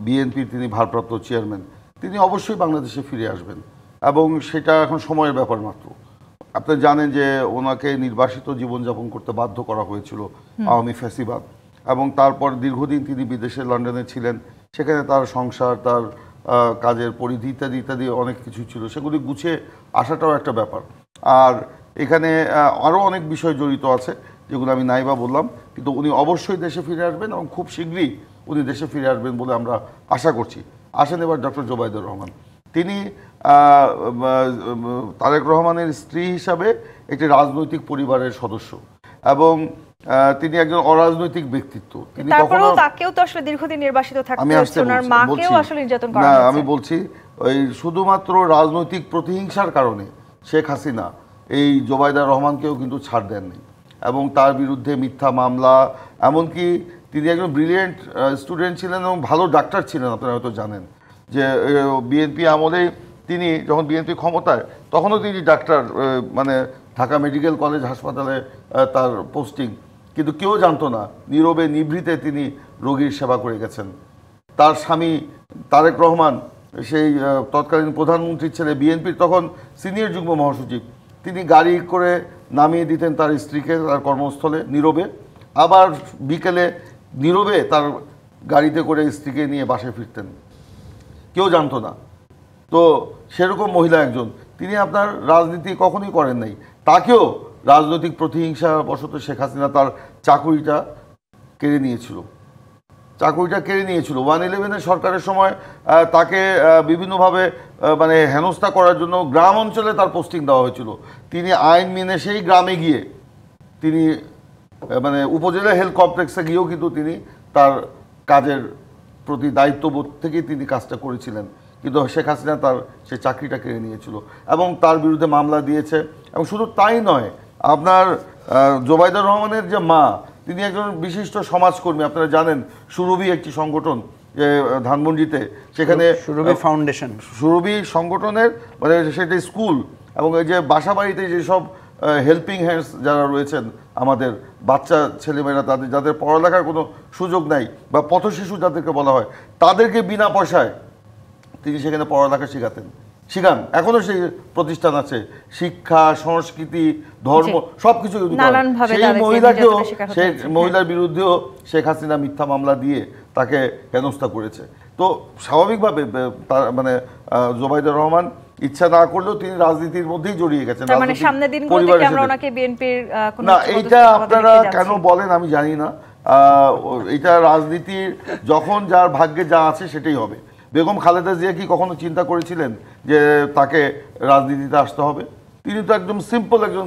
বিএনপির তিনি ভারপ্রাপ্ত চেয়ারম্যান। তিনি অবশ্যই বাংলাদেশে ফিরে আসবেন, এবং সেটা এখন সময়ের ব্যাপার মাত্র। আপনি জানেন যে ওনাকে নির্বাসিত জীবনযাপন করতে বাধ্য করা হয়েছিল আওয়ামী ফ্যাসিবাদ, এবং তারপর দীর্ঘদিন তিনি বিদেশে লন্ডনে ছিলেন। সেখানে তার সংসার, তার কাজের পরিধি ইত্যাদি ইত্যাদি অনেক কিছু ছিল, সেগুলি গুছিয়ে আসাটাও একটা ব্যাপার। আর এখানে আরও অনেক বিষয় জড়িত আছে যেগুলো আমি নাইবা বললাম, কিন্তু উনি অবশ্যই দেশে ফিরে আসবেন, এবং খুব শীঘ্রই উনি দেশে ফিরে আসবেন বলে আমরা আশা করছি। আসেন এবার ডক্টর জুবাইদুর রহমান। তিনি তারেক রহমানের স্ত্রী হিসাবে একটি রাজনৈতিক পরিবারের সদস্য, এবং তিনি একজন অরাজনৈতিক ব্যক্তিত্ব। তিনি তারপরেও তাকেও তো আসলে দীর্ঘদিন নির্বাসিত থাকতে হচ্ছে, ওনার মাকেও আসলে নির্যাতন করা হচ্ছে। আমি বলছি ওই শুধুমাত্র রাজনৈতিক প্রতিহিংসার কারণে শেখ হাসিনা এই জুবাইদা রহমানকেও কিন্তু ছাড় দেননি, এবং তার বিরুদ্ধে মিথ্যা মামলা, এমনকি তিনি একজন ব্রিলিয়েন্ট স্টুডেন্ট ছিলেন এবং ভালো ডাক্তার ছিলেন। আপনারা হয়তো জানেন যে বিএনপি আমলে তিনি যখন বিএনপি ক্ষমতায়, তখনও তিনি ডাক্তার, মানে ঢাকা মেডিকেল কলেজ হাসপাতালে তার পোস্টিং, কিন্তু কেউ জানতো না। নীরবে নিভৃতে তিনি রোগীর সেবা করে গেছেন। তার স্বামী তারেক রহমান সেই তৎকালীন প্রধানমন্ত্রীর ছেলে, বিএনপির তখন সিনিয়র যুগ্ম মহাসচিব, তিনি গাড়ি করে নামিয়ে দিতেন তার স্ত্রীকে তার কর্মস্থলে নীরবে, আবার বিকেলে নীরবে তার গাড়িতে করে স্ত্রীকে নিয়ে বাসায় ফিরতেন, কেউ জানতো না। তো সেরকম মহিলা একজন, তিনি আপনার রাজনীতি কখনোই করেন নাই। তাকেও রাজনৈতিক প্রতিহিংসা বশত শেখ হাসিনা তার চাকুরিটা কেড়ে নিয়েছিল। 111 সরকারের সময় তাকে বিভিন্নভাবে মানে হেনস্থা করার জন্য গ্রাম অঞ্চলে তার পোস্টিং দেওয়া হয়েছিল। তিনি আইন মেনে সেই গ্রামে গিয়ে তিনি মানে উপজেলা হেলথ কমপ্লেক্সে গিয়েও কিন্তু তিনি তার কাজের প্রতি দায়িত্ববোধ থেকেই তিনি কাজটা করেছিলেন, কিন্তু শেখ হাসিনা তার সে চাকরিটা কেড়ে নিয়েছিল এবং তার বিরুদ্ধে মামলা দিয়েছে। এবং শুধু তাই নয়, আপনার জোবাইদুর রহমানের যে মা, তিনি একজন বিশিষ্ট সমাজকর্মী। আপনারা জানেন সুরভি একটি সংগঠন যে ধানমন্ডিতে, সেখানে সুরভি সংগঠনের মানে সেটা স্কুল এবং এই যে বাসা বাড়িতে যেসব হেল্পিং হ্যান্ডস যারা রয়েছেন, আমাদের বাচ্চা ছেলেমেয়েরা, তাদের যাদের পড়ালেখার কোনো সুযোগ নাই বা পথশিশু যাদেরকে বলা হয়, তাদেরকে বিনা পয়সায় তিনি সেখানে পড়ালেখা শিখান। এখনো সেই প্রতিষ্ঠান আছে, শিক্ষা, সংস্কৃতি, ধর্ম সবকিছু। সেই মহিলাকেও, সেই মহিলার বিরুদ্ধেও শেখ হাসিনা মিথ্যা মামলা দিয়ে তাকে হেনস্থা করেছে। তো স্বাভাবিকভাবে মানে জোবাইদুর রহমান ইচ্ছা না করলেও তিনি রাজনীতির মধ্যেই জড়িয়ে গেছেন। মানে সামনের দিনগুলোতে আমরা ওনাকে বিএনপির কোনো না, এইটা আপনারা কেন বলেন আমি জানি না। এটা রাজনীতির যখন যার ভাগ্যে যা আছে সেটাই হবে। বেগম খালেদা জিয়া কি কখনো চিন্তা করেছিলেন যে তাকে রাজনীতিতে আসতে হবে? তিনি তো একদম সিম্পল একজন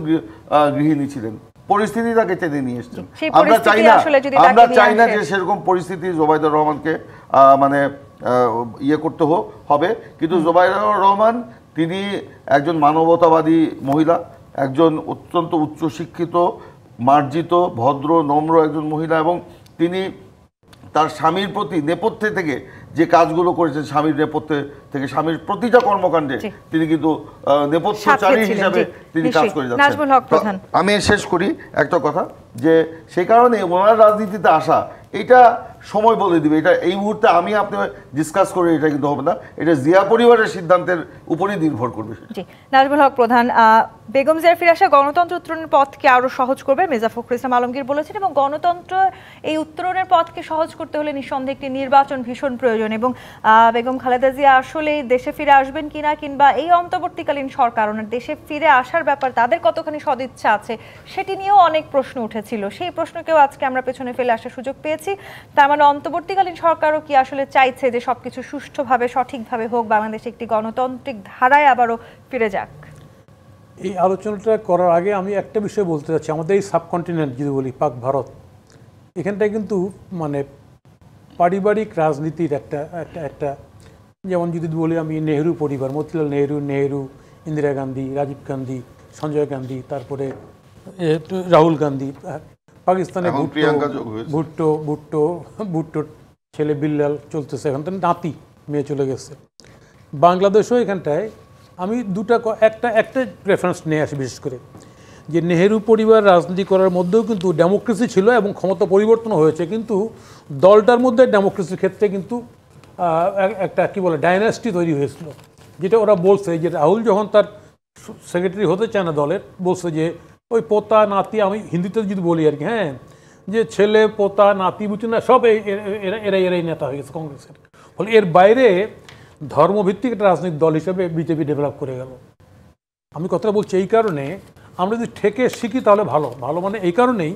গৃহিণী ছিলেন, পরিস্থিতি তাকে টেনে নিয়ে এসেছেন। আমরা চাই না যে সেরকম পরিস্থিতি জোবাইদুর রহমানকে মানে ইয়ে করতে হবে, কিন্তু জোবাইদুর রহমান তিনি একজন মানবতাবাদী মহিলা, একজন অত্যন্ত উচ্চশিক্ষিত, মার্জিত, ভদ্র, নম্র একজন মহিলা, এবং তিনি তার স্বামীর প্রতি নেপথ্যে থেকে যে কাজগুলো করেছেন, স্বামীর নেপথ্যে থেকে স্বামীর প্রতিটা কর্মকাণ্ডে তিনি কিন্তু নেপথ্যচারী হিসাবে তিনি কাজ করে যাচ্ছেন। আমি শেষ করি একটা কথা, যে সেই কারণে ওনার রাজনীতিতে আসা এটা সময় বলে দিবে। এটা এই মুহূর্তে আমি আপনি ডিসকাস করে এটা কিন্তু হবে না, এটা জিয়া পরিবারের সিদ্ধান্তের উপরই নির্ভর করবে। জি, নাজমুল হক প্রধান, বেগম জিয়ার ফিরে আসা গণতন্ত্র উত্তরণের পথকে আরো সহজ করবে মির্জা ফখরুল ইসলাম আলমগীর বলেছেন, এবং গণতন্ত্র এই উত্তরণের পথকে সহজ করতে হলে নিঃসন্দেহে একটি নির্বাচন ভীষণ প্রয়োজন। এবং বেগম খালেদা জিয়া আসলে দেশে ফিরে আসবেন কিনা, কিংবা এই অন্তর্বর্তীকালীন সরকার ওনার দেশে ফিরে আসার ব্যাপার তাদের কতখানি সদিচ্ছা আছে, সেটি নিয়েও অনেক প্রশ্ন উঠেছিল। সেই প্রশ্নকেও আজকে আমরা পেছনে ফেলে আসার সুযোগ পেয়েছি। তার মানে অন্তর্বর্তীকালীন সরকারও কি আসলে চাইছে যে সবকিছু সুষ্ঠুভাবে সঠিকভাবে হোক, বাংলাদেশ একটি গণতান্ত্রিক ধারায় আবারও ফিরে যাক? এই আলোচনাটা করার আগে আমি একটা বিষয় বলতে চাচ্ছি। আমাদের এই সাবকন্টিনেন্ট যদি বলি, পাক ভারত, এখানটায় কিন্তু মানে পারিবারিক রাজনীতির একটা যেমন যদি বলি আমি নেহরু পরিবার, মতিলাল নেহরু, ইন্দিরা গান্ধী, রাজীব গান্ধী, সঞ্জয় গান্ধী, তারপরে রাহুল গান্ধী, পাকিস্তানে ভুট্টোর ছেলে বিল্লাল চলতেছে, এখান থেকে নাতি মেয়ে চলে গেছে। বাংলাদেশও এখানটায় আমি একটা প্রেফারেন্স নিয়ে আসি, বিশেষ করে যে নেহেরু পরিবার রাজনীতি করার মধ্যেও কিন্তু ডেমোক্রেসি ছিল এবং ক্ষমতা পরিবর্তন হয়েছে, কিন্তু দলটার মধ্যে ডেমোক্রেসির ক্ষেত্রে কিন্তু একটা কি বলে ডাইনাস্টি তৈরি হয়েছিল, যেটা ওরা বলছে যে রাহুল যখন তার সেক্রেটারি হতে চায় না দলের, বলছে যে ওই পোতা নাতি, আমি হিন্দিতে যদি বলি আর কি, হ্যাঁ, যে ছেলে পোতা নাতি বুঝি না সব এরাই নেতা হয়ে গেছে কংগ্রেসের। ফলে এর বাইরে ধর্মভিত্তিক একটা রাজনৈতিক দল হিসেবে বিজেপি ডেভেলপ করে গেল। আমি কথাটা বলছি এই কারণে, আমরা যদি ঠেকে শিখি তাহলে ভালো মানে এই কারণেই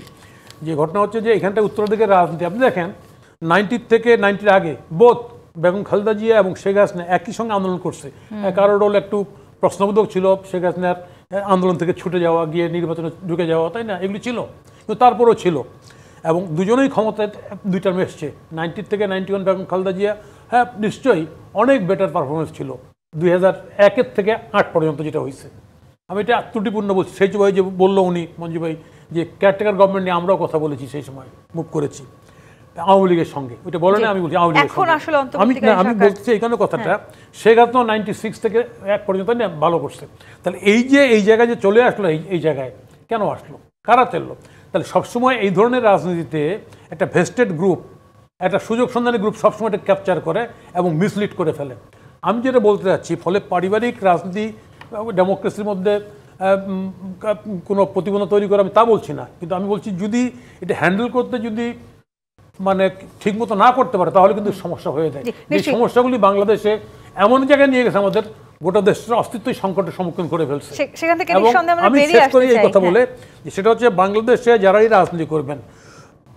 যে ঘটনা হচ্ছে যে এখানটায় উত্তর দিকের রাজনীতি আপনি দেখেন 90 থেকে 90-র আগে বোধ বেগম খালেদা জিয়া এবং শেখ হাসিনা একই সঙ্গে আন্দোলন করছে। কারোর রোল একটু প্রশ্নবোধক ছিল, শেখ হাসিনার আন্দোলন থেকে ছুটে যাওয়া, গিয়ে নির্বাচনে ঢুকে যাওয়া, তাই না, এগুলি ছিল, কিন্তু তারপরেও ছিল। এবং দুজনেই ক্ষমতায় 2 টার্ম এসছে, 90 থেকে 91 বেগম খালেদা জিয়া, হ্যাঁ নিশ্চয়ই অনেক বেটার পারফরমেন্স ছিল 2001 থেকে 8 পর্যন্ত যেটা হয়েছে। আমি এটা ত্রুটিপূর্ণ বলছি। সেই ভাই যে বললো উনি মঞ্জু ভাই যে কেয়ারটেকার গভর্নমেন্ট নিয়ে আমরাও কথা বলেছি, সেই সময় মুভ করেছি আওয়ামী লীগের সঙ্গে, ওইটা বলে না, আমি বলছি আওয়ামী লীগের সঙ্গে। আমি বলছি এইখানে কথাটা, শেখ হাসিনা 96 থেকে 1 পর্যন্ত ভালো করছে। তাহলে এই জায়গায় যে চলে আসলো, এই জায়গায় কেন আসলো, কারা চললো? তাহলে সবসময় এই ধরনের রাজনীতিতে একটা ভেস্টেড গ্রুপ, একটা সুযোগ সন্ধানী গ্রুপ সবসময় এটা ক্যাপচার করে এবং মিসলিড করে ফেলে। আমি যেটা বলতে চাচ্ছি, ফলে পারিবারিক রাজনীতি ডেমোক্রেসির মধ্যে কোনো প্রতিবন্ধক তৈরি করে আমি তা বলছি না, কিন্তু আমি বলছি যদি এটা হ্যান্ডেল করতে যদি মানে ঠিক মতো না করতে পারে তাহলে কিন্তু সমস্যা হয়ে যায়। এই সমস্যাগুলি বাংলাদেশে এমন জায়গায় নিয়ে গেছে আমাদের গোটা দেশের অস্তিত্বই সংকটের সম্মুখীন করে ফেলছে। সেখান থেকে এবং আমি শেষ করি এই কথা বলে, সেটা হচ্ছে বাংলাদেশে যারাই রাজনীতি করবেন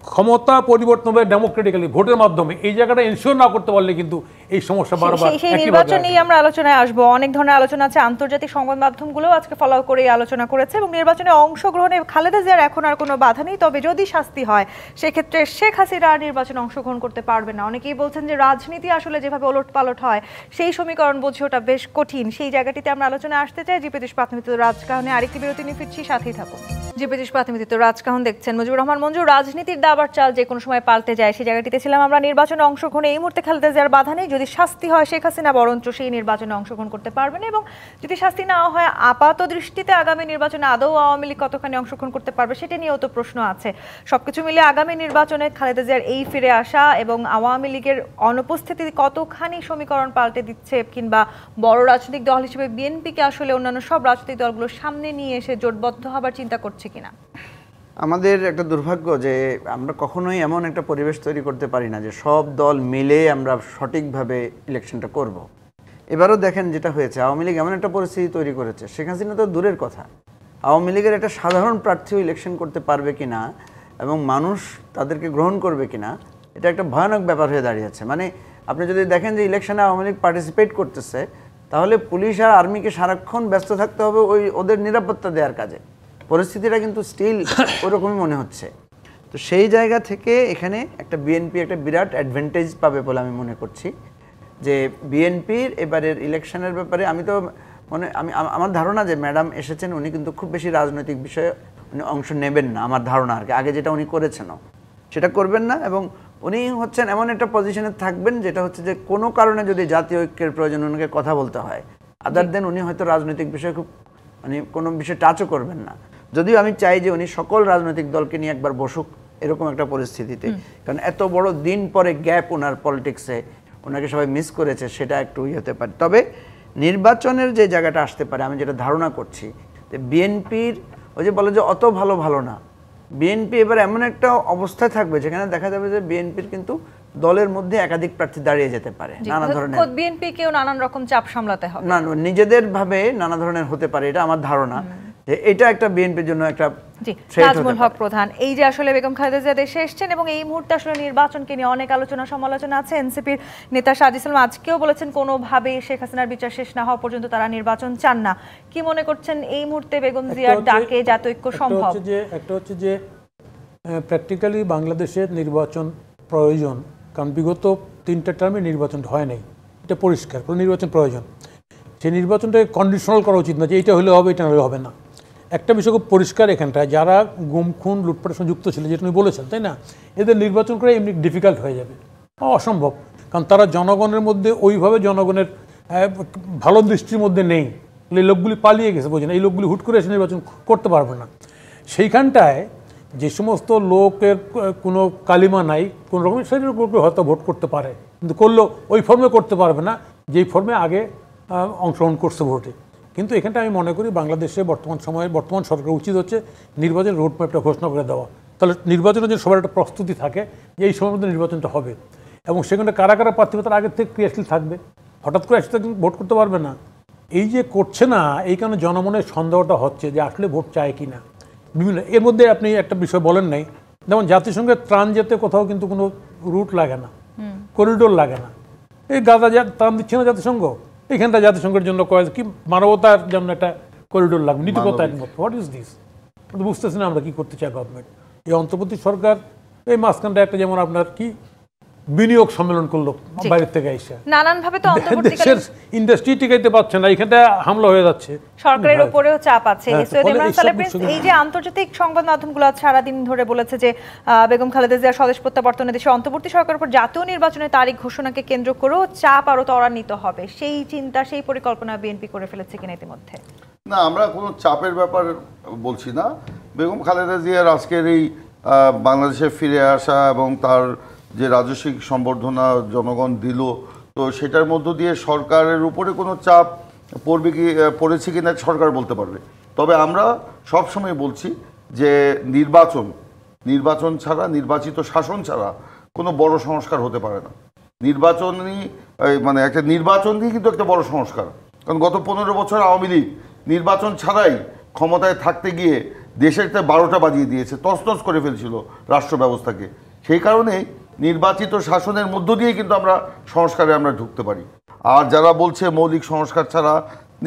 ক্ষমতা পরিবর্তন হবে ডেমোক্রেটিক্যালি ভোটের মাধ্যমে, এই জায়গাটা এনশিওর না করতে পারলে কিন্তু এই সমস্যা বারবার সেই নির্বাচন নিয়ে আমরা আলোচনায় আসবো। অনেক ধরনের আলোচনা আছে, আন্তর্জাতিক সংবাদ মাধ্যমগুলো আজকে ফলো করে আলোচনা করেছে এবং নির্বাচনে অংশগ্রহণে খালেদা জিয়ার এখন আর কোনো বাধা নেই, তবে যদি শাস্তি হয় সেক্ষেত্রে শেখ হাসিনা আর নির্বাচনে অংশগ্রহণ করতে পারবে না। অনেকেই বলছেন যে রাজনীতি আসলে যেভাবে ওলটপালট হয় সেই সমীকরণ বোঝে ওটা বেশ কঠিন, সেই জায়গাটিতে আমরা আলোচনায় আসতে চাই। জিপেতিশ প্রাথমিক রাজকাহনে আরেকটি বিরতি নিয়ে ফিরছি, সাথেই থাকুন। জিপেতিশ প্রাথমিক রাজকাহন দেখছেন, মুজিবুর রহমান মঞ্জু। রাজনীতির দাবার চাল যে কোনো সময় পাল্টে যায়, সেই জায়গাটিতে ছিলাম আমরা। নির্বাচনে অংশগ্রহণে এই মুহূর্তে খালেদা জিয়ার বাধা নেই, যদি শাস্তি হয় শেখ হাসিনা বরঞ্চ সেই নির্বাচনে অংশগ্রহণ করতে পারবেন, এবং যদি শাস্তি না হয় আপাত দৃষ্টিতে আগামী নির্বাচনে আদৌ আওয়ামী লীগ কতখানি অংশগ্রহণ করতে পারবে সেটা নিয়েও তো প্রশ্ন আছে। সবকিছু মিলে আগামী নির্বাচনে খালেদা জিয়ার এই ফিরে আসা এবং আওয়ামী লীগের অনুপস্থিতি কতখানি সমীকরণ পাল্টে দিচ্ছে, কিংবা বড় রাজনৈতিক দল হিসেবে বিএনপিকে আসলে অন্যান্য সব রাজনৈতিক দলগুলো সামনে নিয়ে এসে জোটবদ্ধ হবার চিন্তা করছে কিনা? আমাদের একটা দুর্ভাগ্য যে আমরা কখনোই এমন একটা পরিবেশ তৈরি করতে পারি না যে সব দল মিলে আমরা সঠিকভাবে ইলেকশনটা করব। এবারও দেখেন যেটা হয়েছে, আওয়ামী লীগ এমন একটা পরিস্থিতি তৈরি করেছে, শেখ হাসিনা তো দূরের কথা, আওয়ামী লীগের একটা সাধারণ প্রার্থীও ইলেকশন করতে পারবে কিনা এবং মানুষ তাদেরকে গ্রহণ করবে কিনা, এটা একটা ভয়ানক ব্যাপার হয়ে দাঁড়িয়েছে। মানে আপনি যদি দেখেন যে ইলেকশনে আওয়ামী লীগ পার্টিসিপেট করতেছে, তাহলে পুলিশ আর আর্মিকে সারাক্ষণ ব্যস্ত থাকতে হবে ওদের নিরাপত্তা দেওয়ার কাজে। পরিস্থিতিটা কিন্তু স্টিল ওরকমই মনে হচ্ছে। তো সেই জায়গা থেকে এখানে একটা বিএনপি একটা বিরাট অ্যাডভান্টেজ পাবে বলে আমি মনে করছি, যে বিএনপির এবারের ইলেকশনের ব্যাপারে আমি আমার ধারণা যে ম্যাডাম এসেছেন, উনি কিন্তু খুব বেশি রাজনৈতিক বিষয়ে উনি অংশ নেবেন না, আমার ধারণা আর কি। আগে যেটা উনি করেছেনও সেটা করবেন না, এবং উনি হচ্ছেন এমন একটা পজিশনে থাকবেন যেটা হচ্ছে যে কোনো কারণে যদি জাতীয় ঐক্যের প্রয়োজন ওনাকে কথা বলতে হয়, আদার দেন উনি হয়তো রাজনৈতিক বিষয়ে খুব মানে কোনো বিষয়ে টাচও করবেন না। যদিও আমি চাই যে উনি সকল রাজনৈতিক দলকে নিয়ে একবার বসুক এরকম একটা পরিস্থিতিতে, কারণ এত বড় দিন পরে গ্যাপ ওনার পলিটিক্সে, ওনাকে সবাই মিস করেছে, সেটা একটু হতে পারে। তবে নির্বাচনের যে জায়গাটা আসতে পারে, আমি যেটা ধারণা করছি যে বিএনপির ওই যে বলে যে অত ভালো না, বিএনপি এবার এমন একটা অবস্থায় থাকবে যেখানে দেখা যাবে যে বিএনপির কিন্তু দলের মধ্যে একাধিক প্রার্থী দাঁড়িয়ে যেতে পারে, নানা ধরনের বিএনপিকেও নানান রকম চাপ সামলাতে হবে, না নিজেদের ভাবে নানা ধরনের হতে পারে, এটা আমার ধারণা। এটা একটা বিএনপির জন্য একটা নাজমুল হক প্রধান, এই যে আসলে বেগম খালেদা জিয়া দেশে এসেছেন এবং এই মুহূর্তে আসলে নির্বাচনকে নিয়ে অনেক আলোচনা সমালোচনা আছে। এনসিপির নেতা সাজিদ সালাম আজকেও বলেছেন কোনোভাবে শেখ হাসিনার বিচার শেষ না হওয়া পর্যন্ত তারা নির্বাচন চান না। কি মনে করছেন এই মুহূর্তে বেগম জিয়ার ডাকে জাতীয় ঐক্য সম্ভব? একটা হচ্ছে যে প্র্যাকটিক্যালি বাংলাদেশের নির্বাচন প্রয়োজন, কারণ বিগত 3টা টার্মে নির্বাচন হয় নাই, এটা পরিষ্কার। কোনো নির্বাচন প্রয়োজন, সেই নির্বাচনটাকে কন্ডিশনাল করা উচিত না যে এটা হলে হবে এটা হলে হবে না। একটা বিষয় খুব পরিষ্কার এখানটায়, যারা গুম খুন লুটপাটের সঙ্গে যুক্ত ছিল, যেটা উনি বলেছেন, তাই না, এদের নির্বাচন করে এমনি ডিফিকাল্ট হয়ে যাবে, অসম্ভব। কারণ তারা জনগণের মধ্যে ওইভাবে জনগণের ভালো দৃষ্টির মধ্যে নেই, এই লোকগুলি পালিয়ে গেছে, বোঝেন, এই লোকগুলি হুট করে এসে নির্বাচন করতে পারবে না। সেইখানটায় যে সমস্ত লোকের কোনো কালিমা নাই কোনো রকম, সেই লোকগুলো হয়তো ভোট করতে পারে, কিন্তু করলেও ওই ফর্মে করতে পারবে না যেই ফর্মে আগে অংশগ্রহণ করছে ভোটে। কিন্তু এখানটা আমি মনে করি বাংলাদেশে বর্তমান সরকার উচিত হচ্ছে নির্বাচনের রোডম্যাপটা ঘোষণা করে দেওয়া, তাহলে নির্বাচনের জন্য সবার একটা প্রস্তুতি থাকে যে এই সময়ের মধ্যে নির্বাচনটা হবে, এবং সেখানে কারা কারা প্রার্থী তার আগের থেকে ক্রিয়াশীল থাকবে, হঠাৎ করে আসতে ভোট করতে পারবে না। এই যে করছে না, এই কারণে জনমনের সন্দেহটা হচ্ছে যে আসলে ভোট চায় কি না। বিভিন্ন এর মধ্যে আপনি একটা বিষয় বলেন নাই, যেমন জাতিসংঘের ত্রাণ যেতে কোথাও কিন্তু কোনো রুট লাগে না, করিডোর লাগে না, এই গাজা ত্রাণ দিচ্ছে না জাতিসংঘ, এখানটা জাতিসংঘের জন্য কি মানবতার জন্য একটা করিডোর লাগবে, নীতিগত একমত। What is this? বুঝতেছি না আমরা কি করতে চাই গভর্নমেন্ট। এই অন্তর্বর্তী সরকার এই মাঝখানটা একটা যেমন আপনার কি বিনিয়োগ সম্মেলন করলো বাইরের থেকে এসে, নানানভাবে তো দেশের ইন্ডাস্ট্রি টিকাইতে পারছে না, এখানটা হামলা হয়ে যাচ্ছে, সরকারের উপরেও চাপ আছে। এই যে আন্তর্জাতিক সংবাদ মাধ্যমগুলো সারাদিন ধরে বলেছে যে বেগম খালেদা জিয়ার স্বদেশ প্রত্যাবর্তনে দেশে অন্তর্বর্তী সরকারের উপর জাতীয় নির্বাচনের তারিখ ঘোষণাকে কেন্দ্র করেও চাপ আরো ত্বরান্বিত হবে, সেই চিন্তা সেই পরিকল্পনা বিএনপি করে ফেলেছে কিনা ইতিমধ্যে? না, আমরা কোনো চাপের ব্যাপার বলছি না। বেগম খালেদা জিয়ার আজকের এই বাংলাদেশে ফিরে আসা এবং তার যে রাজস্বিক সম্বর্ধনা জনগণ দিল, তো সেটার মধ্য দিয়ে সরকারের উপরে কোনো চাপ পড়েছে কিনা সরকার বলতে পারবে। তবে আমরা সবসময় বলছি যে নির্বাচন ছাড়া, নির্বাচিত শাসন ছাড়া কোনো বড় সংস্কার হতে পারে না। মানে একটা নির্বাচনই কিন্তু একটা বড় সংস্কার। কারণ গত 15 বছর আওয়ামী লীগ নির্বাচন ছাড়াই ক্ষমতায় থাকতে গিয়ে দেশের 12টা বাজিয়ে দিয়েছে, তছনছ করে ফেলছিল রাষ্ট্র ব্যবস্থাকে। সেই কারণে নির্বাচিত শাসনের মধ্য দিয়েই কিন্তু আমরা সংস্কারে আমরা ঢুকতে পারি। আর যারা বলছে মৌলিক সংস্কার ছাড়া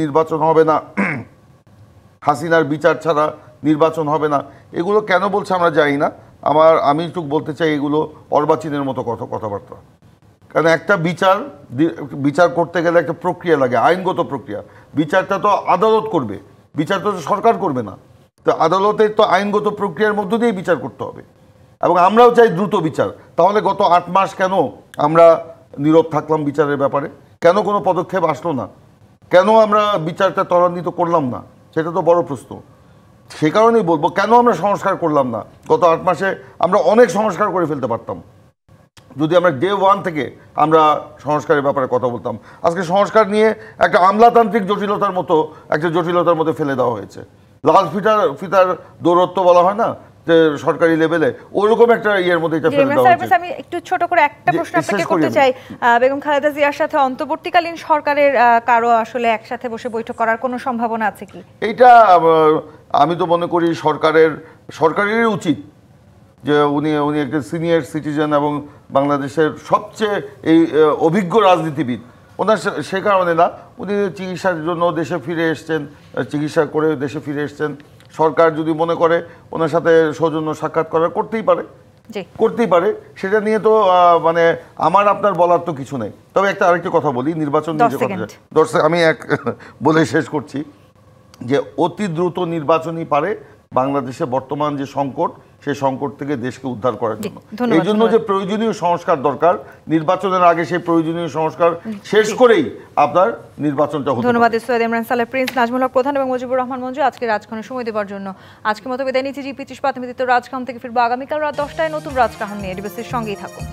নির্বাচন হবে না, হাসিনার বিচার ছাড়া নির্বাচন হবে না, এগুলো কেন বলছে আমরা জানি না। আমি একটু বলতে চাই এগুলো অর্বাচীনের মতো কথাবার্তা। কারণ একটা বিচার করতে গেলে একটা প্রক্রিয়া লাগে, আইনগত প্রক্রিয়া। বিচারটা তো আদালত করবে, বিচার তো সরকার করবে না। তো আদালতের তো আইনগত প্রক্রিয়ার মধ্য দিয়েই বিচার করতে হবে, এবং আমরাও চাই দ্রুত বিচার। তাহলে গত 8 মাস কেন আমরা নীরব থাকলাম বিচারের ব্যাপারে? কেন কোনো পদক্ষেপ আসলো না? কেন আমরা বিচারটা ত্বরান্বিত করলাম না? সেটা তো বড় প্রশ্ন। সে কারণেই বলবো, কেন আমরা সংস্কার করলাম না? গত 8 মাসে আমরা অনেক সংস্কার করে ফেলতে পারতাম যদি আমরা ডে 1 থেকে আমরা সংস্কারের ব্যাপারে কথা বলতাম। আজকে সংস্কার নিয়ে একটা আমলাতান্ত্রিক জটিলতার মধ্যে ফেলে দেওয়া হয়েছে। লাল ফিতার দৌরত্ব বলা হয় না যে সরকারি লেভেলে, ওইরকম একটা ইয়ের মধ্যে এটা ফেলে দেওয়া হয়েছে। আমি একটু ছোট করে একটা প্রশ্ন আপনাকে করতে চাই। বেগম খালেদা জিয়ার সাথে অন্তর্বর্তীকালীন সরকারের কারো আসলে একসাথে বসে বৈঠক করার কোনো সম্ভাবনা আছে কি? এইটা আমি তো মনে করি সরকারেরই উচিত যে উনি একটা সিনিয়র সিটিজেন এবং বাংলাদেশের সবচেয়ে এই অভিজ্ঞ রাজনীতিবিদ। ওনার সে কারণে না, উনি চিকিৎসার জন্য দেশে ফিরে এসছেন, চিকিৎসা করে দেশে ফিরে এসছেন। সরকার যদি মনে করে ওনার সাথে সৌজন্য সাক্ষাৎ করতেই পারে। সেটা নিয়ে তো মানে আমার আপনার বলার তো কিছু নেই। তবে আরেকটা কথা বলি, নির্বাচন নিয়ে যে কথা আমি বলে শেষ করছি, যে অতি দ্রুত নির্বাচনই পারে বাংলাদেশে বর্তমান যে সংকট, সেই সংকট থেকে দেশকে উদ্ধার করার জন্য। এই জন্য যে প্রয়োজনীয় সংস্কার দরকার, নির্বাচনের আগে সেই প্রয়োজনীয় সংস্কার শেষ করেই আপনার নির্বাচনটা হতে। ধন্যবাদ সৈয়দ ইমরান সালেহ প্রিন্স, নাজমুল হক প্রধান এবং মুজিবুর রহমান মঞ্জু আজকে রাজকাহনে সময় দেওয়ার জন্য। আজকের মতো বিদায় নিচ্ছি। জিপি ইস্পাত নিবেদিত রাজকাহন থেকে ফিরবো আগামীকাল রাত 10টায় নতুন রাজকাহন নিয়ে। ডিবিসির সঙ্গেই থাকুন।